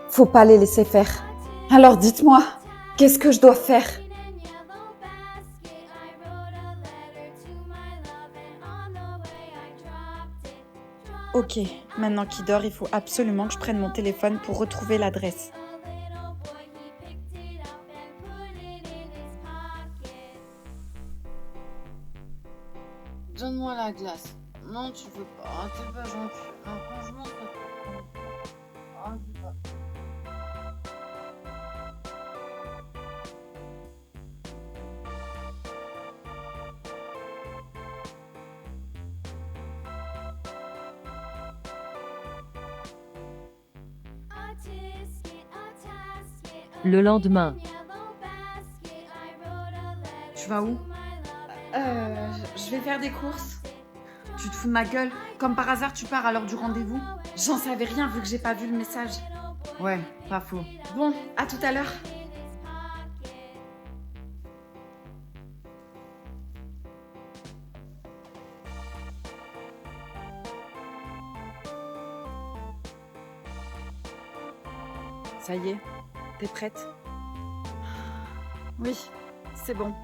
Faut pas les laisser faire. Alors dites-moi, qu'est-ce que je dois faire? Ok, maintenant qu'il dort, il faut absolument que je prenne mon téléphone pour retrouver l'adresse. Donne-moi la glace. Non, tu veux pas. Ah, t'es pas gentil. Ah, franchement, ah, je veux pas. Le lendemain. Tu vas où? Je vais faire des courses. Tu te fous de ma gueule? Comme par hasard, tu pars à l'heure du rendez-vous? J'en savais rien vu que j'ai pas vu le message. Ouais, pas faux. Bon, à tout à l'heure. Ça y est, t'es prête? Oui, c'est bon.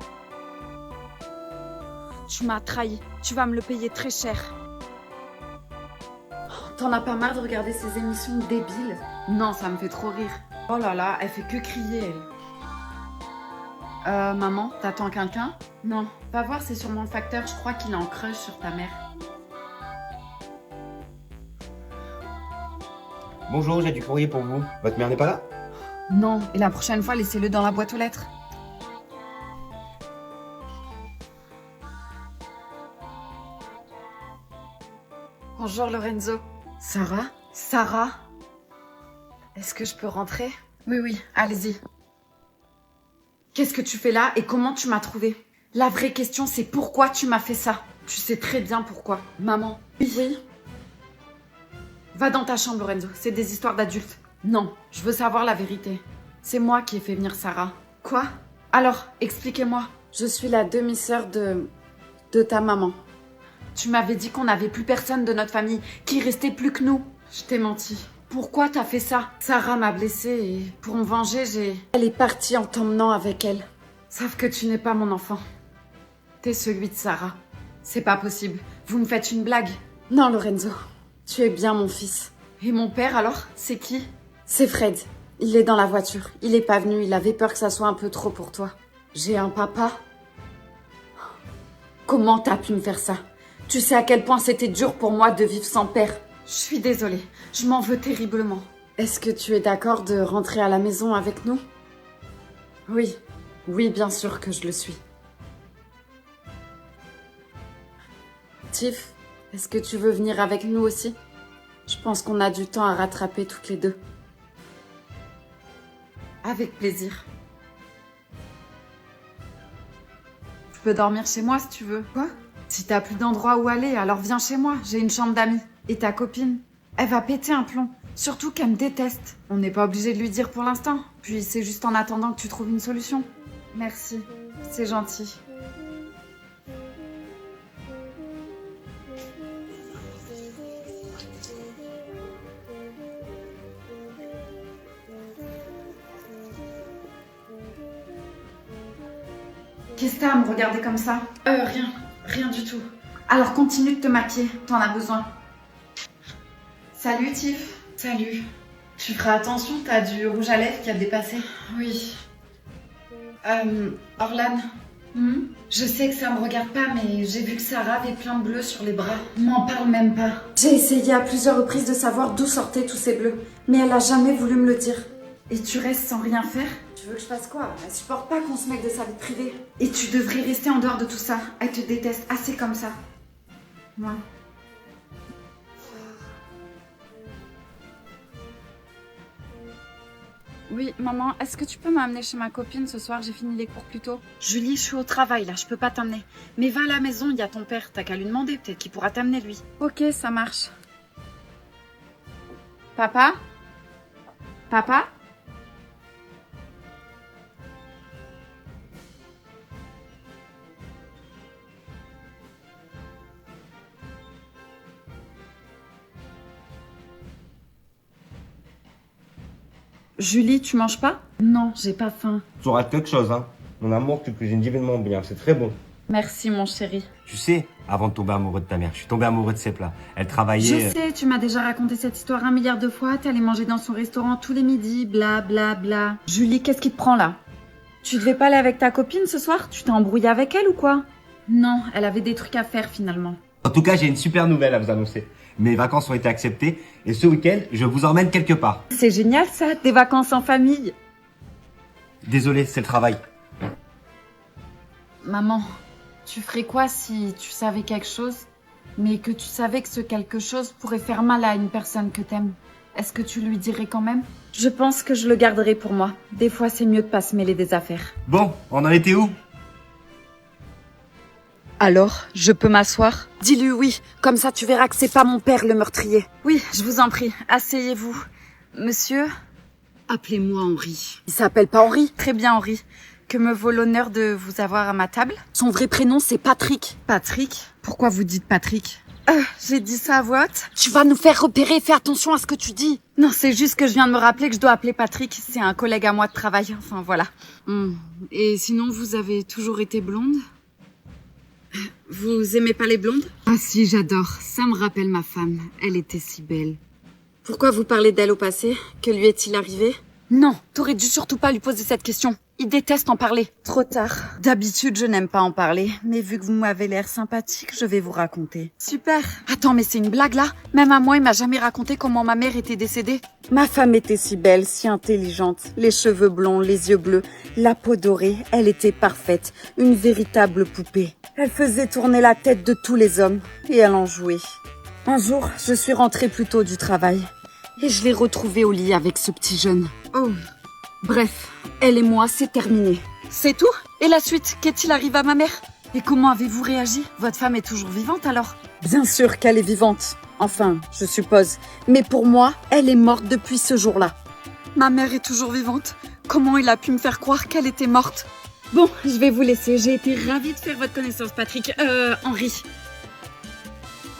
Tu m'as trahi. Tu vas me le payer très cher. T'en as pas marre de regarder ces émissions débiles? Non, ça me fait trop rire. Oh là là, elle fait que crier, elle. Maman, t'attends quelqu'un? Non, va voir, c'est sûrement le facteur. Je crois qu'il est en crush sur ta mère. Bonjour, j'ai du courrier pour vous. Votre mère n'est pas là? Non, et la prochaine fois, laissez-le dans la boîte aux lettres. Bonjour Lorenzo. Sarah? Sarah? Est-ce que je peux rentrer? Oui, oui, allez-y. Qu'est-ce que tu fais là et comment tu m'as trouvé? La vraie question, c'est pourquoi tu m'as fait ça? Tu sais très bien pourquoi. Maman? Oui. Va dans ta chambre, Lorenzo. C'est des histoires d'adultes. Non, je veux savoir la vérité. C'est moi qui ai fait venir Sarah. Quoi? Alors, expliquez-moi. Je suis la demi-sœur de ta maman. Tu m'avais dit qu'on n'avait plus personne de notre famille, qu'il restait plus que nous. Je t'ai menti. Pourquoi t'as fait ça? Sarah m'a blessée et pour me venger, Elle est partie en t'emmenant avec elle. Sauf que tu n'es pas mon enfant. T'es celui de Sarah. C'est pas possible. Vous me faites une blague. Non, Lorenzo. Tu es bien mon fils. Et mon père alors? C'est qui? C'est Fred. Il est dans la voiture. Il est pas venu. Il avait peur que ça soit un peu trop pour toi. J'ai un papa? Comment t'as pu me faire ça? Tu sais à quel point c'était dur pour moi de vivre sans père. Je suis désolée. Je m'en veux terriblement. Est-ce que tu es d'accord de rentrer à la maison avec nous? Oui. Oui, bien sûr que je le suis. Tiff, est-ce que tu veux venir avec nous aussi? Je pense qu'on a du temps à rattraper toutes les deux. Avec plaisir. Tu peux dormir chez moi si tu veux. Quoi? Si t'as plus d'endroit où aller, alors viens chez moi. J'ai une chambre d'amis. Et ta copine? Elle va péter un plomb. Surtout qu'elle me déteste. On n'est pas obligé de lui dire pour l'instant. Puis c'est juste en attendant que tu trouves une solution. Merci. C'est gentil. Qu'est-ce que t'as à me regarder comme ça? Rien du tout. Alors continue de te maquiller, t'en as besoin. Salut Tiff. Salut. Tu feras attention, t'as du rouge à lèvres qui a dépassé. Oui. Orlan, je sais que ça me regarde pas, mais j'ai vu que Sarah avait plein de bleus sur les bras. M'en parle même pas. J'ai essayé à plusieurs reprises de savoir d'où sortaient tous ces bleus, mais elle a jamais voulu me le dire. Et tu restes sans rien faire? Tu veux que je fasse quoi? Elle supporte pas qu'on se mêle de sa vie privée. Et tu devrais rester en dehors de tout ça. Elle te déteste assez comme ça. Moi. Oui, maman, est-ce que tu peux m'amener chez ma copine ce soir? J'ai fini les cours plus tôt. Julie, je suis au travail là, je peux pas t'amener. Mais va à la maison, il y a ton père, t'as qu'à lui demander, peut-être qu'il pourra t'amener lui. Ok, ça marche. Papa? Papa? Julie, tu manges pas? Non, j'ai pas faim. Tu rates quelque chose, hein. Mon amour, tu cuisines divinement bien, c'est très bon. Merci mon chéri. Tu sais, avant de tomber amoureux de ta mère, je suis tombé amoureux de ses plats. Elle travaillait... Je sais, tu m'as déjà raconté cette histoire 1 milliard de fois. T'allais manger dans son restaurant tous les midis, bla bla bla. Julie, qu'est-ce qui te prend là? Tu devais pas aller avec ta copine ce soir? Tu t'es embrouillée avec elle ou quoi? Non, elle avait des trucs à faire finalement. En tout cas, j'ai une super nouvelle à vous annoncer. Mes vacances ont été acceptées et ce week-end, je vous emmène quelque part. C'est génial ça, des vacances en famille. Désolé, c'est le travail. Maman, tu ferais quoi si tu savais quelque chose, mais que tu savais que ce quelque chose pourrait faire mal à une personne que t'aimes? Est-ce que tu lui dirais quand même? Je pense que je le garderai pour moi. Des fois, c'est mieux de pas se mêler des affaires. Bon, on en était où? Alors, je peux m'asseoir? Dis-lui oui, comme ça tu verras que c'est pas mon père le meurtrier. Oui, je vous en prie, asseyez-vous. Monsieur? Appelez-moi Henri. Il s'appelle pas Henri? Très bien Henri. Que me vaut l'honneur de vous avoir à ma table? Son vrai prénom c'est Patrick. Patrick? Pourquoi vous dites Patrick? J'ai dit ça à voix haute. Tu vas nous faire repérer, fais attention à ce que tu dis. Non, c'est juste que je viens de me rappeler que je dois appeler Patrick. C'est un collègue à moi de travail, enfin voilà. Et sinon, vous avez toujours été blonde? Vous aimez pas les blondes? Ah si, j'adore. Ça me rappelle ma femme. Elle était si belle. Pourquoi vous parlez d'elle au passé? Que lui est-il arrivé? Non, t'aurais dû surtout pas lui poser cette question. Il déteste en parler. Trop tard. D'habitude, je n'aime pas en parler. Mais vu que vous m'avez l'air sympathique, je vais vous raconter. Super. Attends, mais c'est une blague là? Même à moi, il m'a jamais raconté comment ma mère était décédée. Ma femme était si belle, si intelligente. Les cheveux blonds, les yeux bleus, la peau dorée. Elle était parfaite. Une véritable poupée. Elle faisait tourner la tête de tous les hommes. Et elle en jouait. Un jour, je suis rentrée plus tôt du travail. Et je l'ai retrouvée au lit avec ce petit jeune. Oh. Bref, elle et moi, c'est terminé. C'est tout? Et la suite? Qu'est-il arrivé à ma mère? Et comment avez-vous réagi? Votre femme est toujours vivante alors? Bien sûr qu'elle est vivante. Enfin, je suppose. Mais pour moi, elle est morte depuis ce jour-là. Ma mère est toujours vivante? Comment il a pu me faire croire qu'elle était morte? Bon, je vais vous laisser. J'ai été ravie de faire votre connaissance, Patrick. Henri.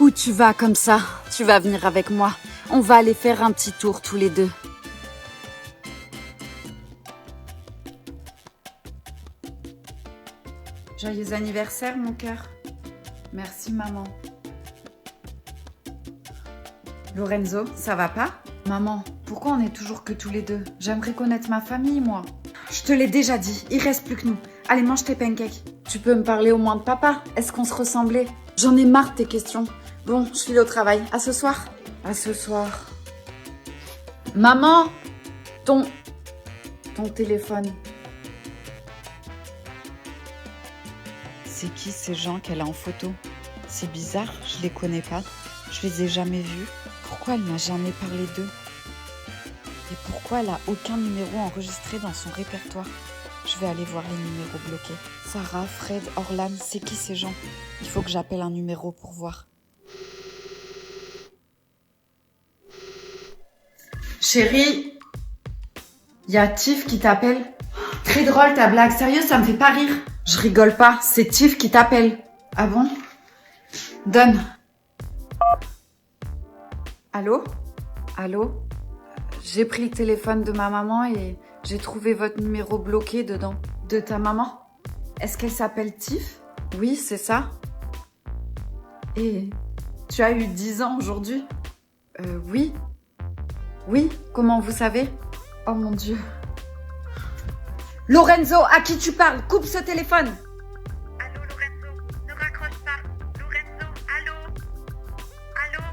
Où tu vas comme ça? Tu vas venir avec moi. On va aller faire un petit tour tous les deux. Joyeux anniversaire, mon cœur. Merci, maman. Lorenzo, ça va pas? Maman, pourquoi on est toujours que tous les deux? J'aimerais connaître ma famille, moi. Je te l'ai déjà dit, il reste plus que nous. Allez, mange tes pancakes. Tu peux me parler au moins de papa? Est-ce qu'on se ressemblait? J'en ai marre de tes questions. Bon, je file au travail. À ce soir? À ce soir. Maman! Ton téléphone. C'est qui ces gens qu'elle a en photo? C'est bizarre, je les connais pas. Je les ai jamais vus. Pourquoi elle m'a jamais parlé d'eux? Et pourquoi elle a aucun numéro enregistré dans son répertoire? Je vais aller voir les numéros bloqués. Sarah, Fred, Orlan, c'est qui ces gens? Il faut que j'appelle un numéro pour voir. Chérie, y a Tiff qui t'appelle. Très drôle ta blague, sérieux, ça me fait pas rire. Je rigole pas, c'est Tiff qui t'appelle. Ah bon? Donne. Allô? Allô? J'ai pris le téléphone de ma maman et j'ai trouvé votre numéro bloqué dedans. De ta maman? Est-ce qu'elle s'appelle Tiff? Oui, c'est ça. Et tu as eu 10 ans aujourd'hui? Oui. Oui, comment vous savez? Oh mon Dieu. Lorenzo, à qui tu parles? Coupe ce téléphone. Allô, Lorenzo, ne raccroche pas. Lorenzo, allô? Allô?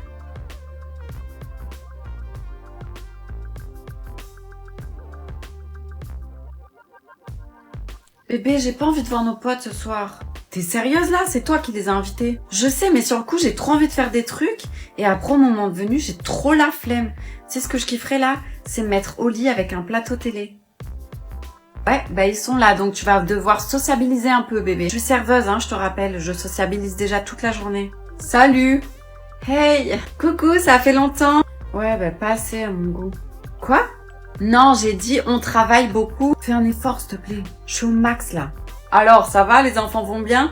Bébé, j'ai pas envie de voir nos potes ce soir. T'es sérieuse là? C'est toi qui les as invités. Je sais, mais sur le coup, j'ai trop envie de faire des trucs. Et après, au moment venu, j'ai trop la flemme. Tu sais ce que je kifferais là? C'est me mettre au lit avec un plateau télé. Ouais, bah ils sont là, donc tu vas devoir sociabiliser un peu, bébé. Je suis serveuse, hein, je te rappelle. Je sociabilise déjà toute la journée. Salut! Hey! Coucou, ça fait longtemps! Ouais, bah pas assez à mon goût. Quoi? Non, j'ai dit on travaille beaucoup. Fais un effort, s'il te plaît. Je suis au max là. Alors, ça va, les enfants vont bien?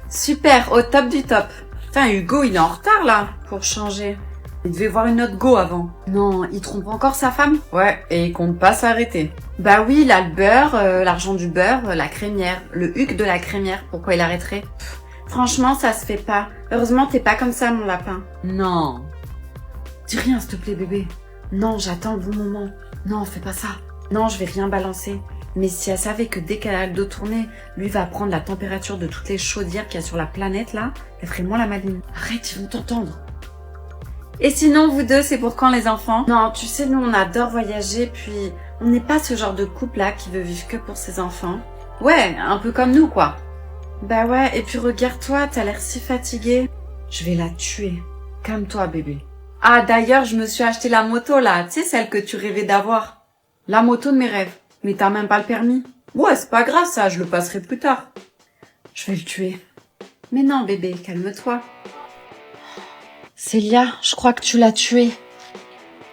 Super, au top du top. Putain, Hugo, il est en retard là, pour changer. Il devait voir une autre go avant. Non, il trompe encore sa femme? Ouais, et il compte pas s'arrêter. Bah oui, il a le beurre, l'argent du beurre, la crémière. Le huc de la crémière, pourquoi il arrêterait? Franchement, ça se fait pas. Heureusement, t'es pas comme ça, mon lapin. Non. Dis rien, s'il te plaît, bébé. Non, j'attends le bon moment. Non, fais pas ça. Non, je vais rien balancer. Mais si elle savait que dès qu'elle a le dos tourné, lui va prendre la température de toutes les chaudières qu'il y a sur la planète là, elle ferait moins la maligne. Arrête, ils vont t'entendre. Et sinon, vous deux, c'est pour quand les enfants? Non, tu sais, nous on adore voyager, puis on n'est pas ce genre de couple là qui veut vivre que pour ses enfants. Ouais, un peu comme nous quoi. Bah ouais, et puis regarde-toi, t'as l'air si fatiguée. Je vais la tuer. Calme-toi, bébé. Ah, d'ailleurs, je me suis acheté la moto, là. Tu sais, celle que tu rêvais d'avoir. La moto de mes rêves. Mais t'as même pas le permis. Ouais, c'est pas grave, ça. Je le passerai plus tard. Je vais le tuer. Mais non, bébé, calme-toi. Célia, je crois que tu l'as tué.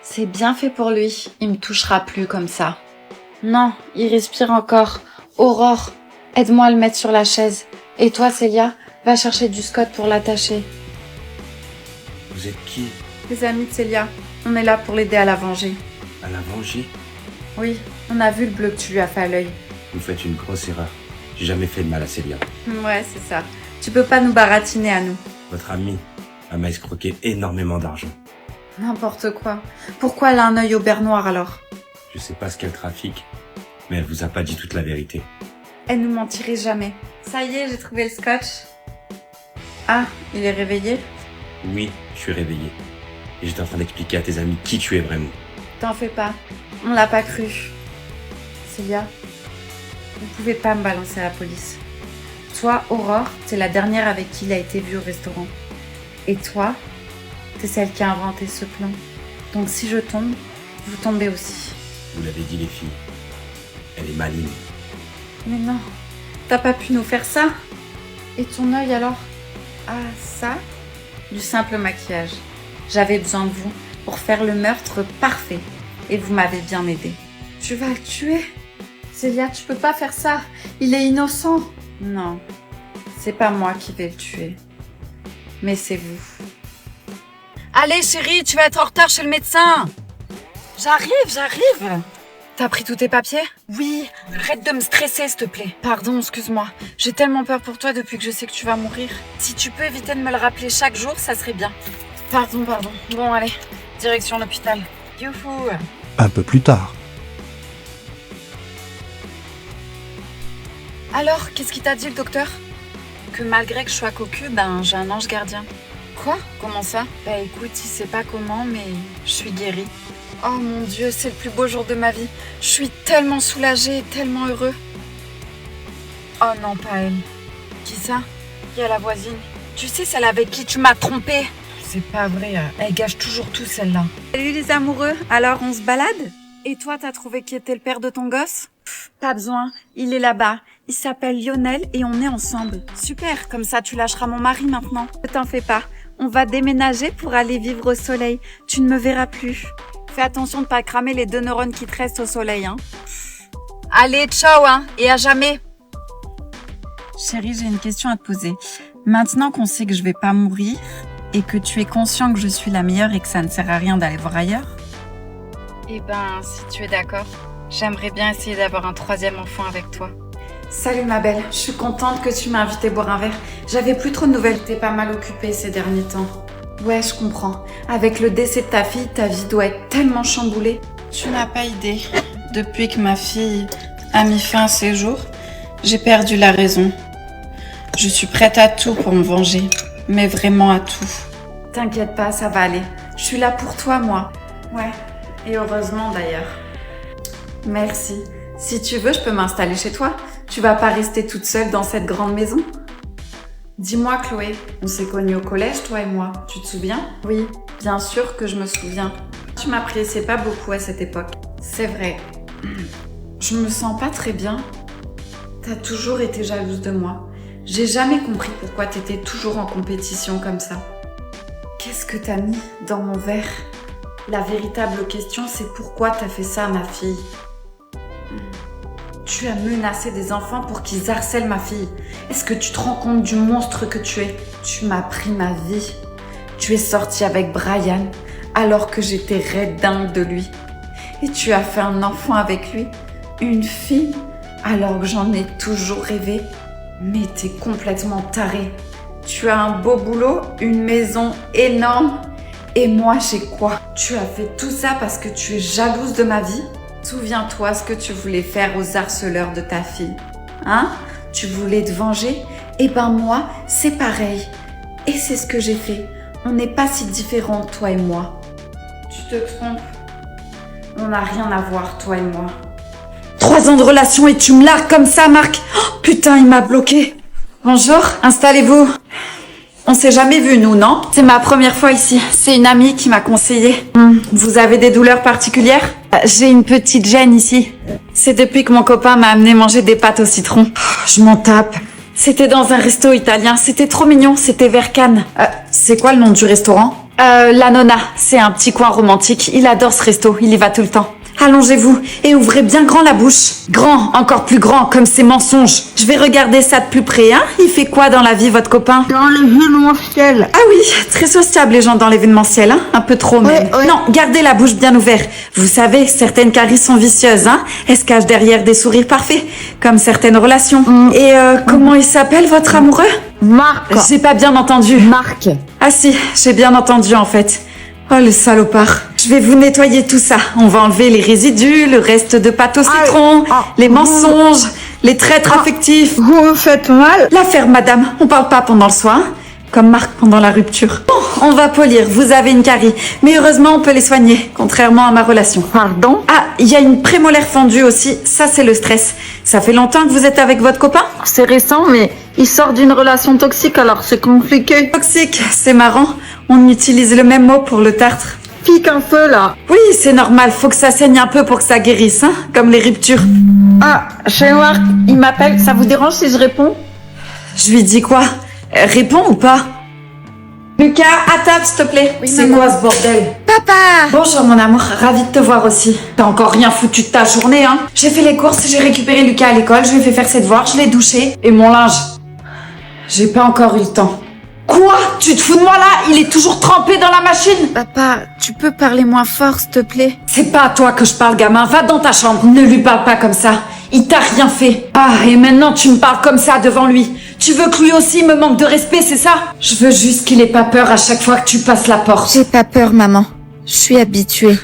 C'est bien fait pour lui. Il me touchera plus comme ça. Non, il respire encore. Aurore, aide-moi à le mettre sur la chaise. Et toi, Célia, va chercher du Scott pour l'attacher. Vous êtes qui? Les amis de Célia, on est là pour l'aider à la venger. À la venger? Oui, on a vu le bleu que tu lui as fait à l'œil. Vous faites une grosse erreur. J'ai jamais fait de mal à Célia. Ouais, c'est ça. Tu peux pas nous baratiner à nous. Votre amie m'a escroqué énormément d'argent. N'importe quoi. Pourquoi elle a un œil au beurre noir alors? Je sais pas ce qu'elle trafique, mais elle vous a pas dit toute la vérité. Elle nous mentirait jamais. Ça y est, j'ai trouvé le scotch. Ah, il est réveillé? Oui, je suis réveillé. Et j'étais en train d'expliquer à tes amis qui tu es vraiment. T'en fais pas. On l'a pas cru. Célia, vous pouvez pas me balancer à la police. Toi, Aurore, t'es la dernière avec qui il a été vu au restaurant. Et toi, t'es celle qui a inventé ce plan. Donc si je tombe, vous tombez aussi. Vous l'avez dit les filles. Elle est maligne. Mais non, t'as pas pu nous faire ça? Et ton œil alors? Ah, ça? Du simple maquillage. J'avais besoin de vous pour faire le meurtre parfait. Et vous m'avez bien aidé. Tu vas le tuer? Célia, tu peux pas faire ça. Il est innocent. Non, c'est pas moi qui vais le tuer. Mais c'est vous. Allez chérie, tu vas être en retard chez le médecin. J'arrive. T'as pris tous tes papiers? Oui, arrête de me stresser s'il te plaît. Pardon, excuse-moi. J'ai tellement peur pour toi depuis que je sais que tu vas mourir. Si tu peux éviter de me le rappeler chaque jour, ça serait bien. Pardon. Bon, allez, direction l'hôpital. Youhou. Un peu plus tard. Alors, qu'est-ce qu'il t'a dit le docteur? Que malgré que je sois cocu, j'ai un ange gardien. Quoi? Comment ça? Bah écoute, il sait pas comment, mais je suis guérie. Oh mon Dieu, c'est le plus beau jour de ma vie. Je suis tellement soulagée, tellement heureux. Oh non, pas elle. Qui ça? Il y a la voisine. Tu sais, celle avec qui tu m'as trompée. C'est pas vrai, elle gâche toujours tout celle-là. Salut les amoureux, alors on se balade? Et toi, t'as trouvé qui était le père de ton gosse? Pas besoin, il est là-bas. Il s'appelle Lionel et on est ensemble. Super, comme ça tu lâcheras mon mari maintenant. Ne t'en fais pas, on va déménager pour aller vivre au soleil. Tu ne me verras plus. Fais attention de pas cramer les 2 neurones qui te restent au soleil, hein. Allez, ciao, hein, et à jamais. Chérie, j'ai une question à te poser. Maintenant qu'on sait que je vais pas mourir et que tu es conscient que je suis la meilleure et que ça ne sert à rien d'aller voir ailleurs, eh ben, si tu es d'accord, j'aimerais bien essayer d'avoir un 3e enfant avec toi. Salut ma belle, je suis contente que tu m'as invité boire un verre. J'avais plus trop de nouvelles, t'es pas mal occupée ces derniers temps. Ouais, je comprends. Avec le décès de ta fille, ta vie doit être tellement chamboulée. Tu n'as pas idée. Depuis que ma fille a mis fin à ses jours, j'ai perdu la raison. Je suis prête à tout pour me venger, mais vraiment à tout. T'inquiète pas, ça va aller. Je suis là pour toi, moi. Ouais, et heureusement d'ailleurs. Merci. Si tu veux, je peux m'installer chez toi. Tu vas pas rester toute seule dans cette grande maison. Dis-moi, Chloé, on s'est connus au collège, toi et moi. Tu te souviens? Oui, bien sûr que je me souviens. Tu m'appréciais pas beaucoup à cette époque. C'est vrai. Je me sens pas très bien. T'as toujours été jalouse de moi. J'ai jamais compris pourquoi t'étais toujours en compétition comme ça. Qu'est-ce que t'as mis dans mon verre? La véritable question, c'est pourquoi t'as fait ça à ma fille? Tu as menacé des enfants pour qu'ils harcèlent ma fille. Est-ce que tu te rends compte du monstre que tu es? Tu m'as pris ma vie. Tu es sortie avec Brian alors que j'étais raide dingue de lui. Et tu as fait un enfant avec lui, une fille, alors que j'en ai toujours rêvé. Mais t'es complètement tarée. Tu as un beau boulot, une maison énorme. Et moi, j'ai quoi? Tu as fait tout ça parce que tu es jalouse de ma vie? Souviens-toi ce que tu voulais faire aux harceleurs de ta fille. Hein? Tu voulais te venger? Eh ben moi, c'est pareil. Et c'est ce que j'ai fait. On n'est pas si différents, toi et moi. Tu te trompes. On n'a rien à voir, toi et moi. 3 ans de relation et tu me largues comme ça, Marc? Oh, putain, il m'a bloqué. Bonjour, installez-vous. On s'est jamais vu, nous, non? C'est ma première fois ici. C'est une amie qui m'a conseillé. Vous avez des douleurs particulières? J'ai une petite gêne ici. C'est depuis que mon copain m'a amené manger des pâtes au citron. Je m'en tape. C'était dans un resto italien. C'était trop mignon. C'était vers Cannes. C'est quoi le nom du restaurant? La Nonna. C'est un petit coin romantique. Il adore ce resto. Il y va tout le temps. Allongez-vous et ouvrez bien grand la bouche. Grand, encore plus grand, comme ces mensonges. Je vais regarder ça de plus près, hein? Il fait quoi dans la vie, votre copain? Dans l'événementiel. Ah oui, très sociable les gens dans l'événementiel, hein? Un peu trop même. Ouais. Non, gardez la bouche bien ouverte. Vous savez, certaines caries sont vicieuses, hein? Elles se cachent derrière des sourires parfaits, comme certaines relations. Et comment il s'appelle, votre amoureux? Marc. J'ai pas bien entendu. Marc. Ah si, j'ai bien entendu en fait. Oh le salopard. Je vais vous nettoyer tout ça. On va enlever les résidus, le reste de pâte au citron, les mensonges, les traîtres affectifs. Vous me faites mal. L'affaire, madame. On parle pas pendant le soin, comme Marc pendant la rupture. Bon, on va polir. Vous avez une carie. Mais heureusement, on peut les soigner, contrairement à ma relation. Pardon? Ah, il y a une prémolaire fendue aussi. Ça, c'est le stress. Ça fait longtemps que vous êtes avec votre copain? C'est récent, mais il sort d'une relation toxique, alors c'est compliqué. Toxique, c'est marrant. On utilise le même mot pour le tartre. Pique un peu, là. Oui, c'est normal. Faut que ça saigne un peu pour que ça guérisse, hein, comme les ruptures. Ah, chez Marc, il m'appelle. Ça vous dérange si je réponds? Je lui dis quoi? Réponds ou pas? Lucas, à table, s'il te plaît. Oui, c'est quoi ce bordel? Papa! Bonjour, mon amour. Ravie de te voir aussi. T'as encore rien foutu de ta journée, hein? J'ai fait les courses, j'ai récupéré Lucas à l'école, je lui ai fait faire ses devoirs, je l'ai douché. Et mon linge? J'ai pas encore eu le temps. Quoi? Tu te fous de moi là? Il est toujours trempé dans la machine? Papa, tu peux parler moins fort, s'il te plaît? C'est pas à toi que je parle, gamin. Va dans ta chambre. Ne lui parle pas comme ça. Il t'a rien fait. Ah, et maintenant tu me parles comme ça devant lui. Tu veux que lui aussi me manque de respect, c'est ça? Je veux juste qu'il ait pas peur à chaque fois que tu passes la porte. J'ai pas peur, maman. Je suis habituée.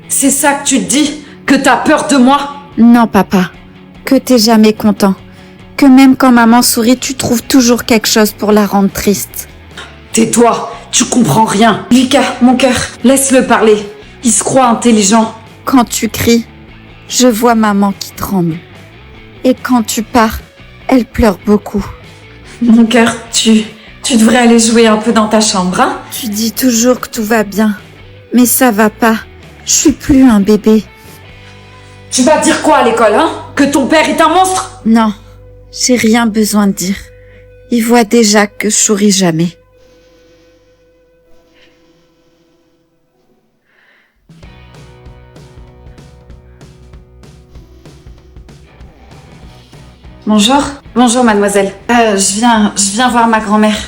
C'est ça que tu te dis? Que t'as peur de moi? Non, papa. Que t'es jamais content. Que même quand maman sourit, tu trouves toujours quelque chose pour la rendre triste. Tais-toi, tu comprends rien. Lucas, mon cœur, laisse-le parler. Il se croit intelligent. Quand tu cries, je vois maman qui tremble. Et quand tu pars, elle pleure beaucoup. Mon cœur, tu devrais aller jouer un peu dans ta chambre, hein? Tu dis toujours que tout va bien. Mais ça va pas. Je suis plus un bébé. Tu vas dire quoi à l'école, hein? Que ton père est un monstre? Non. J'ai rien besoin de dire. Il voit déjà que je souris jamais. Bonjour. Bonjour, mademoiselle. Je viens voir ma grand-mère.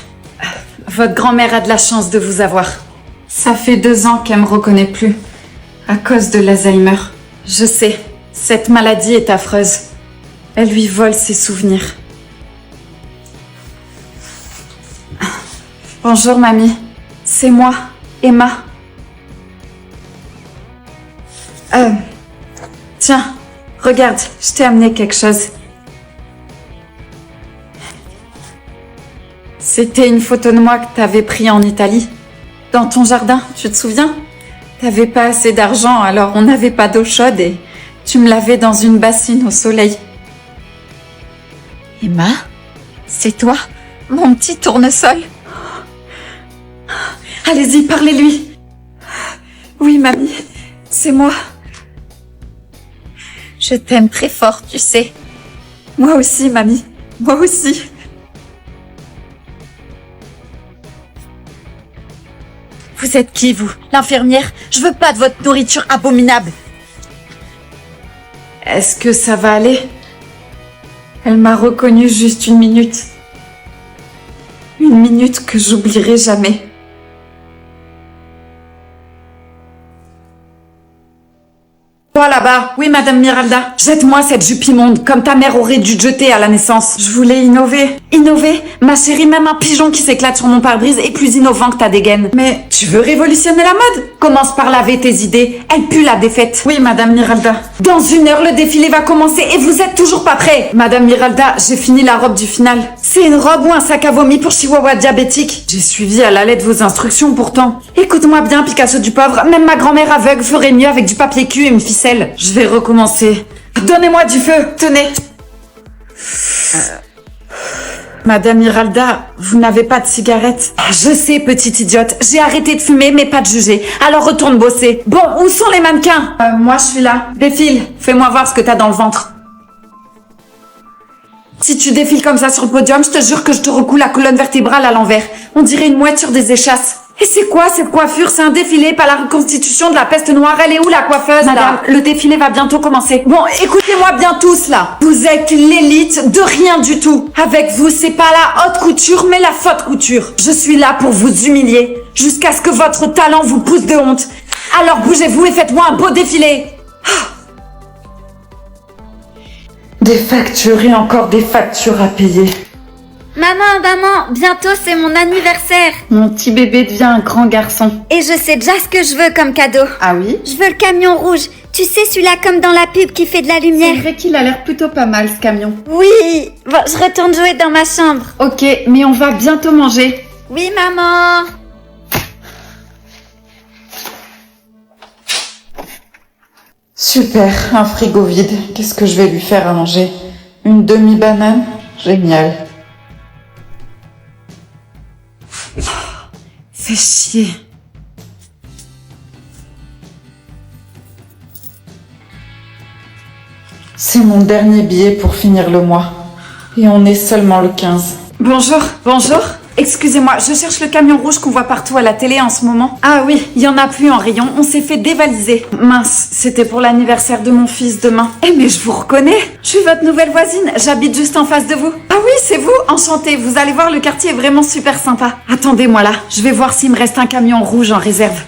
Votre grand-mère a de la chance de vous avoir. Ça fait 2 ans qu'elle me reconnaît plus. À cause de l'Alzheimer. Je sais, cette maladie est affreuse. Elle lui vole ses souvenirs. Bonjour mamie, c'est moi, Emma. Tiens, regarde, je t'ai amené quelque chose. C'était une photo de moi que t'avais prise en Italie, dans ton jardin, tu te souviens? T'avais pas assez d'argent, alors on n'avait pas d'eau chaude et tu me lavais dans une bassine au soleil. Emma, c'est toi, mon petit tournesol? Allez-y, parlez-lui. Oui, mamie, c'est moi. Je t'aime très fort, tu sais. Moi aussi, mamie, moi aussi. Vous êtes qui, vous? L'infirmière? Je veux pas de votre nourriture abominable. Est-ce que ça va aller? Elle m'a reconnue juste une minute. Une minute que j'oublierai jamais. Toi là-bas, oui madame Miralda, jette-moi cette jupe immonde, comme ta mère aurait dû te jeter à la naissance. Je voulais innover. Innover? Ma chérie, même un pigeon qui s'éclate sur mon pare-brise est plus innovant que ta dégaine. Mais tu veux révolutionner la mode? Commence par laver tes idées, elle pue la défaite. Oui madame Miralda. Dans 1 heure, le défilé va commencer et vous êtes toujours pas prêts. Madame Miralda, j'ai fini la robe du final. C'est une robe ou un sac à vomi pour chihuahua diabétique? J'ai suivi à la lettre vos instructions pourtant. Écoute-moi bien, Picasso du pauvre, même ma grand-mère aveugle ferait mieux avec du papier cul et une ficelle. Je vais recommencer. Donnez-moi du feu, tenez. Madame Miralda, vous n'avez pas de cigarette? Je sais, petite idiote, j'ai arrêté de fumer, mais pas de juger. Alors retourne bosser. Bon, où sont les mannequins? Moi, je suis là. Défile, fais-moi voir ce que t'as dans le ventre. Si tu défiles comme ça sur le podium, je te jure que je te recoule la colonne vertébrale à l'envers. On dirait une mouette sur des échasses. Et c'est quoi cette coiffure? C'est un défilé, pas la reconstitution de la peste noire. Elle est où la coiffeuse? Madame, le défilé va bientôt commencer. Bon, écoutez-moi bien tous là. Vous êtes l'élite de rien du tout. Avec vous, c'est pas la haute couture, mais la faute couture. Je suis là pour vous humilier, jusqu'à ce que votre talent vous pousse de honte. Alors bougez-vous et faites-moi un beau défilé. Des factures et encore des factures à payer. Maman, bientôt c'est mon anniversaire. Mon petit bébé devient un grand garçon. Et je sais déjà ce que je veux comme cadeau. Ah oui? Je veux le camion rouge. Tu sais, celui-là comme dans la pub qui fait de la lumière. C'est vrai qu'il a l'air plutôt pas mal ce camion. Oui. Bon, je retourne jouer dans ma chambre. Ok, mais on va bientôt manger. Oui, maman. Super, un frigo vide. Qu'est-ce que je vais lui faire à manger? Une demi-banane? Génial. Fais chier. C'est mon dernier billet pour finir le mois. Et on est seulement le 15. Bonjour. Excusez-moi, je cherche le camion rouge qu'on voit partout à la télé en ce moment. Ah oui, il y en a plus en rayon, on s'est fait dévaliser. Mince, c'était pour l'anniversaire de mon fils demain. Eh mais je vous reconnais, je suis votre nouvelle voisine, j'habite juste en face de vous. Ah oui, c'est vous, enchantée, vous allez voir, le quartier est vraiment super sympa. Attendez-moi là, je vais voir s'il me reste un camion rouge en réserve.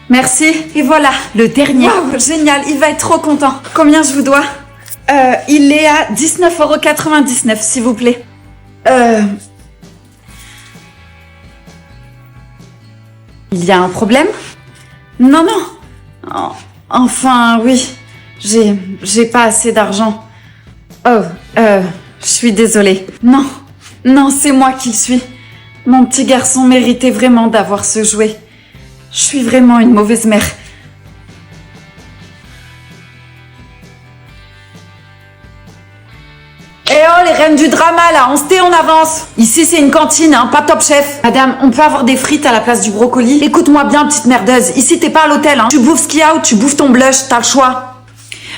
Merci, et voilà, le dernier. Wow, génial, il va être trop content. Combien je vous dois? Il est à 19,99 € s'il vous plaît. Il y a un problème? Non. Enfin, oui. J'ai pas assez d'argent. Oh, je suis désolée. Non, c'est moi qui le suis. Mon petit garçon méritait vraiment d'avoir ce jouet. Je suis vraiment une mauvaise mère. Eh oh, les reines du drama, là, on se tait, on avance. Ici, c'est une cantine, hein, pas Top Chef. Madame, on peut avoir des frites à la place du brocoli? Écoute-moi bien, petite merdeuse. Ici, t'es pas à l'hôtel, hein. Tu bouffes ce qu'il y a ou tu bouffes ton blush, t'as le choix.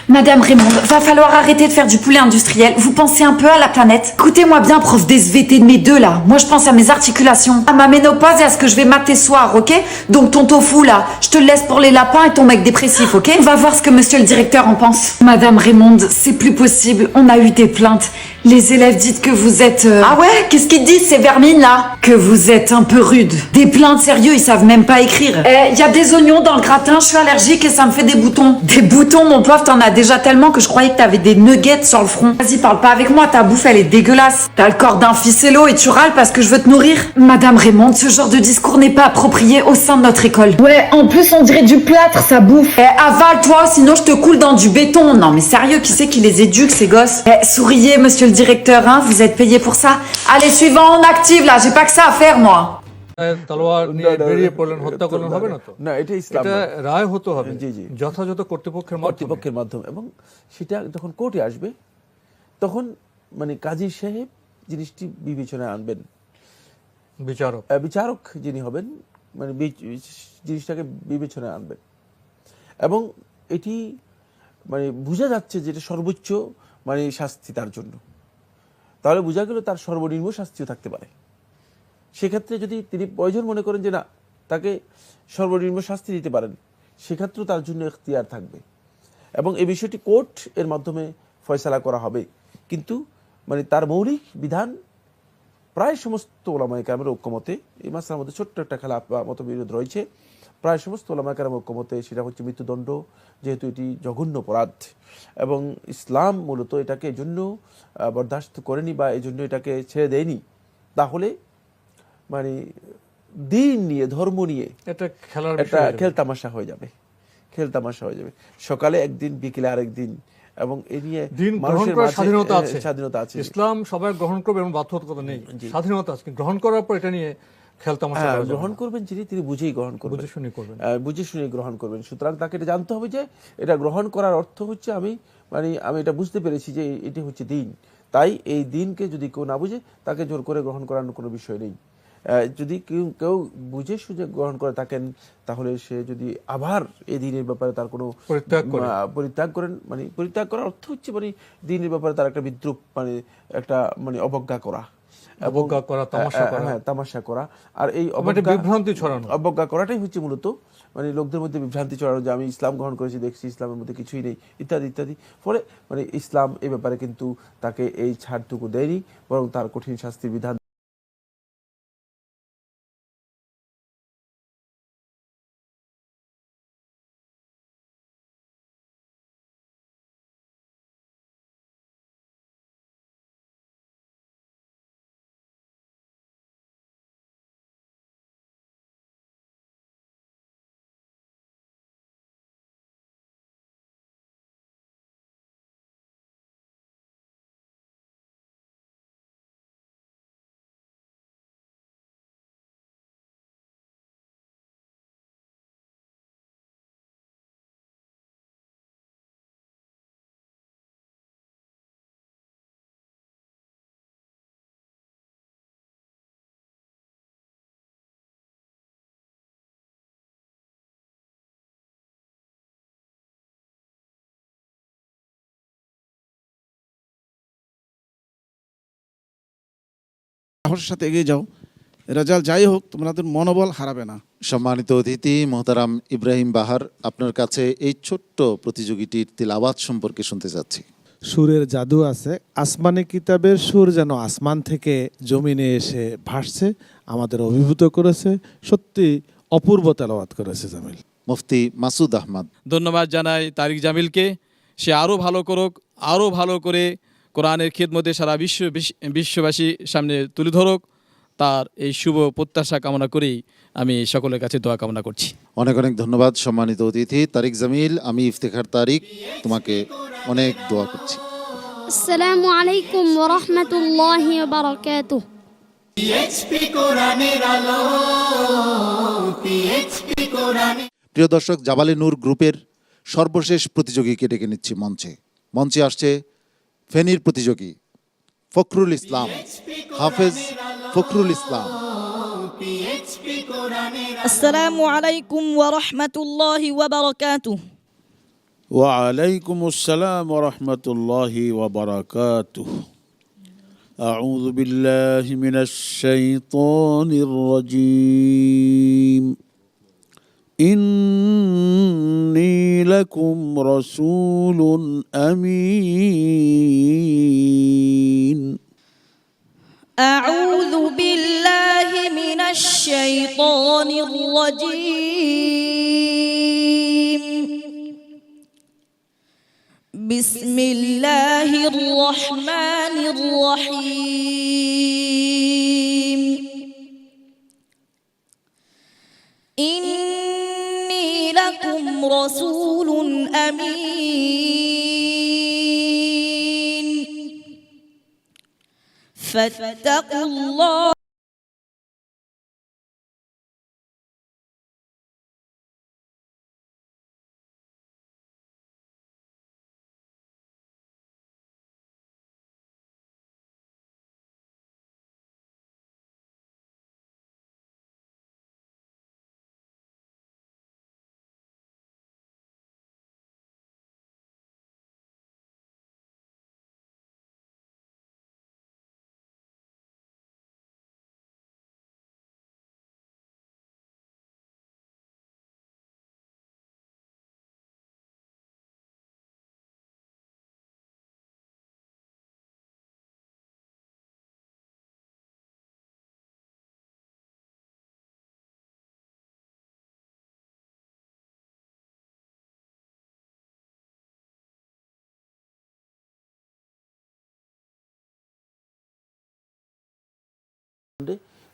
Madame Raymond, va falloir arrêter de faire du poulet industriel. Vous pensez un peu à la planète? Écoutez-moi bien, prof d'SVT de mes deux, là. Moi, je pense à mes articulations, à ma ménopause et à ce que je vais mater ce soir, ok? Donc, ton tofu, là, je te le laisse pour les lapins et ton mec dépressif, ok? On va voir ce que monsieur le directeur en pense. Madame Raymond, c'est plus possible. On a eu des plaintes. Les élèves disent que vous êtes... Ah ouais? Qu'est-ce qu'ils disent, ces vermines, là? Que vous êtes un peu rude. Des plaintes, sérieux, ils savent même pas écrire. Y a des oignons dans le gratin, je suis allergique et ça me fait des boutons. Des boutons, mon pauvre, t'en as déjà tellement que je croyais que t'avais des nuggets sur le front. Vas-y, parle pas avec moi, ta bouffe elle est dégueulasse. T'as le corps d'un ficello et tu râles parce que je veux te nourrir. Madame Raymond, ce genre de discours n'est pas approprié au sein de notre école. Ouais, en plus on dirait du plâtre, ça bouffe. Avale-toi, sinon je te coule dans du béton. Non mais sérieux, qui c'est qui les éduque ces gosses? Souriez, monsieur le directeur, hein, vous êtes payé pour ça. Allez, suivant, on active là, j'ai pas que ça à faire moi. তলোয়ার নিয়ে বেরিয়ে পড়লেন, হত্যা করলেন, হবে না তো? না, এটা ইসলাম এটা রায় হতে হবে জি জি যথাযথ কর্তৃপক্ষের মাধ্যমে, এবং সেটা যখন কোর্টে আসবে তখন মানে কাজী সাহেব জিনিসটি বিবেচনায় আনবেন, বিচারক যিনি হবেন মানে জিনিসটাকে বিবেচনায় আনবেন, এবং এটি মানে বোঝা যাচ্ছে যে এটা সর্বোচ্চ মানে শাস্তি তার জন্য, তাহলে বোঝা গেল তার সর্বনিম্ন শাস্তিও থাকতে পারে। সেক্ষেত্রে যদি তিনি প্রয়োজন মনে করেন যে না তাকে সর্বনিম্ন শাস্তি দিতে পারেন, সেক্ষেত্রেও তার জন্য এখতিয়ার থাকবে, এবং এই বিষয়টি কোর্ট এর মাধ্যমে ফয়সালা করা হবে। কিন্তু মানে তার মৌলিক বিধান প্রায় সমস্ত ওলামায়ে কেরামের ঐক্যমতে, এই মাসলার মধ্যে ছোট্ট একটা খেলা মতবিরোধ রয়েছে, প্রায় সমস্ত ওলামায়ে কেরাম ঐক্যমতে সেটা হচ্ছে মৃত্যুদণ্ড, যেহেতু এটি জঘন্য অপরাধ এবং ইসলাম মূলত এটাকে এই জন্য বরদাস্ত করেনি বা এই জন্য এটাকে ছেড়ে দেয়নি। তাহলে মানে দিন নিয়ে, ধর্ম নিয়ে একটা খেলতামাশা হয়ে যাবে, সকালে একদিন বিকেলে আরেকদিন, এবং এ নিয়ে স্বাধীনতা আছে। ইসলাম সবাই গ্রহণ করবে এবং বাধ্যবাধকতা নেই, স্বাধীনতা আছে। গ্রহণ করার পর এটা নিয়ে খেলতামাশা গ্রহণ করবেন তিনি বুঝেই গ্রহণ করবেন, বুঝে শুনে গ্রহণ করবেন। সুতরাং তাকে এটা জানতে হবে যে এটা গ্রহণ করার অর্থ হচ্ছে আমি এটা বুঝতে পেরেছি যে এটি হচ্ছে দিন, তাই এই দিনকে যদি কেউ না বুঝে তাকে জোর করে গ্রহণ করানোর কোনো বিষয় নেই। যদি কেউ বুঝে সুঝে গ্রহণ করে থাকেন, তাহলে সে যদি আবার এই দিনের ব্যাপারে তার কোনো পরিত্যাগ করেন, মানে পরিত্যাগ করার অর্থ হচ্ছে মানে দিনের ব্যাপারে তার একটা বিদ্রুপ, মানে একটা মানে অবজ্ঞা করা, তামাশা করা, আর এই বিভ্রান্তি ছড়ানো, অবজ্ঞা করাটাই হচ্ছে মূলত মানে লোকদের মধ্যে বিভ্রান্তি ছড়ানো, যে আমি ইসলাম গ্রহণ করেছি, দেখছি ইসলামের মধ্যে কিছুই নেই, ইত্যাদি ইত্যাদি। ফলে মানে ইসলাম এই ব্যাপারে কিন্তু তাকে এই ছাড়টুকু দেয়নি, বরং তার কঠিন শাস্তির বিধান। সাহসের সাথে এগিয়ে যাও, রেজাল্ট যাই হোক তোমাদের মনোবল হারাবে না। সম্মানিত অতিথি মোহতারাম ইব্রাহিম বাহার, আপনার কাছে এই ছোট্ট প্রতিযোগিতার তিলাওয়াত সম্পর্কে শুনতে চাচ্ছি। সুরের জাদু আছে, আসমানি কিতাবের সুর যেন আসমান থেকে জমিনে এসে ভাসছে, আমাদের অভিভূত করেছে, সত্যি অপূর্ব তেলাওয়াত করেছে জামিল। মুফতি মাসুদ আহমদ। ধন্যবাদ জানাই তারিক জামিলকে, সে আরও ভালো করুক, আরও ভালো করে কোরআনের খিদমতে সারা বিশ্ববাসীর সামনে তুলে ধরুক, তার এই শুভ প্রত্যাশা কামনা করেই আমি সকলের কাছে দোয়া কামনা করছি। অনেক অনেক ধন্যবাদ সম্মানিত অতিথি তারিক জামিল। আমি ইফতেখার তারিক তোমাকে অনেক দোয়া করছি। আসসালামু আলাইকুম ওয়া রাহমাতুল্লাহি ওয়া বারাকাতুহু। পিএইচপি কোরআনের আলো, পিএইচপি কোরআনে। প্রিয় দর্শক, জাবালে নূর গ্রুপের সর্বশেষ প্রতিযোগীকে ডেকে নিচ্ছি মঞ্চে আসছে ফেনীর প্রতিযোগী ফখরুল ইসলাম, হাফেজ ফখরুল ইসলাম। আসসালামু আলাইকুম ওয়া রাহমাতুল্লাহি ওয়া বারাকাতুহু। ওয়া আলাইকুম আসসালাম ওয়া রাহমাতুল্লাহি ওয়া বারাকাতুহু। আউযু বিল্লাহি মিনাশ শাইতানির রাজীম। إني لكم رسول أمين. أعوذ بالله من الشيطان الرجيم. بسم الله الرحمن الرحيم إني لكم رسول أمين فاتقوا الله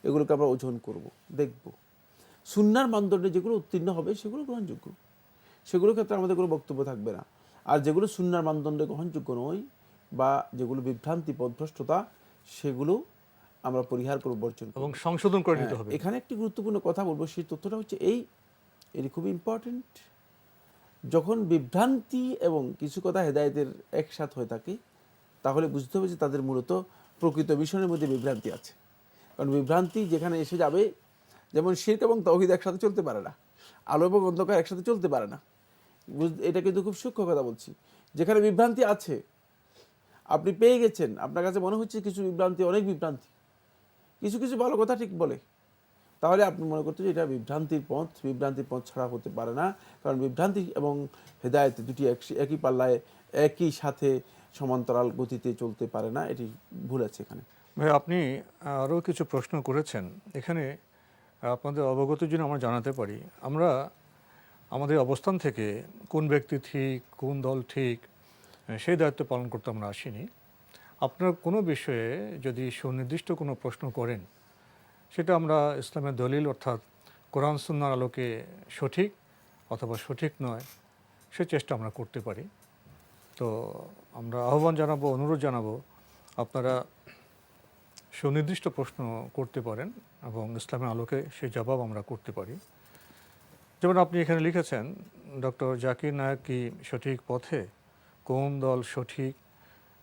এগুলোকে আমরা ওজন করব, দেখব সুন্নাহর মানদণ্ডে যেগুলো উত্তীর্ণ হবে সেগুলো গ্রহণযোগ্য, সেগুলোর ক্ষেত্রে আমাদের কোনো বক্তব্য থাকবে না। আর যেগুলো সুন্নাহর মানদণ্ডে গ্রহণযোগ্য নয় বা যেগুলো বিভ্রান্তি পথভ্রষ্টতা সেগুলো আমরা পরিহার করব, বর্জন করব এবং সংশোধন করে নিতে হবে। এখানে একটি গুরুত্বপূর্ণ কথা বলবো, সেই তথ্যটা হচ্ছে এটি খুব ইম্পর্টেন্ট। যখন বিভ্রান্তি এবং কিছু কথা হেদায়েতের একসাথ হয়ে থাকে তাহলে বুঝতে হবে যে তাদের মূলত প্রকৃত বিষয়ের মধ্যে বিভ্রান্তি আছে। কারণ বিভ্রান্তি যেখানে এসে যাবে, যেমন শিরক এবং তাওহীদ একসাথে চলতে পারে না, আলো এবং অন্ধকার একসাথে চলতে পারে না। এটা কিন্তু খুব সূক্ষ্ম কথা বলছি। যেখানে বিভ্রান্তি আছে, আপনি পেয়ে গেছেন, আপনার কাছে মনে হচ্ছে কিছু বিভ্রান্তি, অনেক বিভ্রান্তি, কিছু কিছু ভালো কথা ঠিক বলে, তাহলে আপনি মনে করতে যে এটা বিভ্রান্তির পথ ছাড়া হতে পারে না। কারণ বিভ্রান্তি এবং হেদায়েত দুটি একই পাল্লায় একই সাথে সমান্তরাল গতিতে চলতে পারে না, এটি ভুল আছে এখানে। ভাই, আপনি আরও কিছু প্রশ্ন করেছেন, এখানে আপনাদের অবগতির জন্য আমরা জানাতে পারি, আমরা আমাদের অবস্থান থেকে কোন ব্যক্তি ঠিক, কোন দল ঠিক, সেই দায়িত্ব পালন করতে আমরা আসিনি। আপনার কোনো বিষয়ে যদি সুনির্দিষ্ট কোনো প্রশ্ন করেন, সেটা আমরা ইসলামের দলিল অর্থাৎ কোরআন সুন্নাহর আলোকে সঠিক অথবা সঠিক নয় সে চেষ্টা আমরা করতে পারি। তো আমরা আহ্বান জানাবো, অনুরোধ জানাবো, আপনারা সুনির্দিষ্ট প্রশ্ন করতে পারেন এবং ইসলামের আলোকে সেই জবাব আমরা করতে পারি। যেমন আপনি এখানে লিখেছেন, ডক্টর জাকির নায়েক কি সঠিক পথে, কোন দল সঠিক,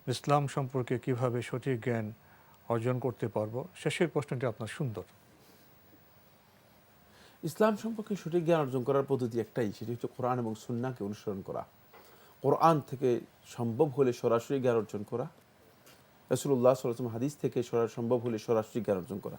ইসলাম সম্পর্কে কিভাবে সঠিক জ্ঞান অর্জন করতে পারবো। শেষের প্রশ্নটি আপনার সুন্দর। ইসলাম সম্পর্কে সঠিক জ্ঞান অর্জন করার পদ্ধতি একটাই, সেটি হচ্ছে কোরআন এবং সুন্নাহকে অনুসরণ করা। কোরআন থেকে সম্ভব হলে সরাসরি জ্ঞান অর্জন করা, রাসূলুল্লাহ সাল্লাল্লাহু আলাইহি ওয়াসাল্লাম হাদিস থেকে সম্ভব হলে সরাসরি জ্ঞান অর্জন করা।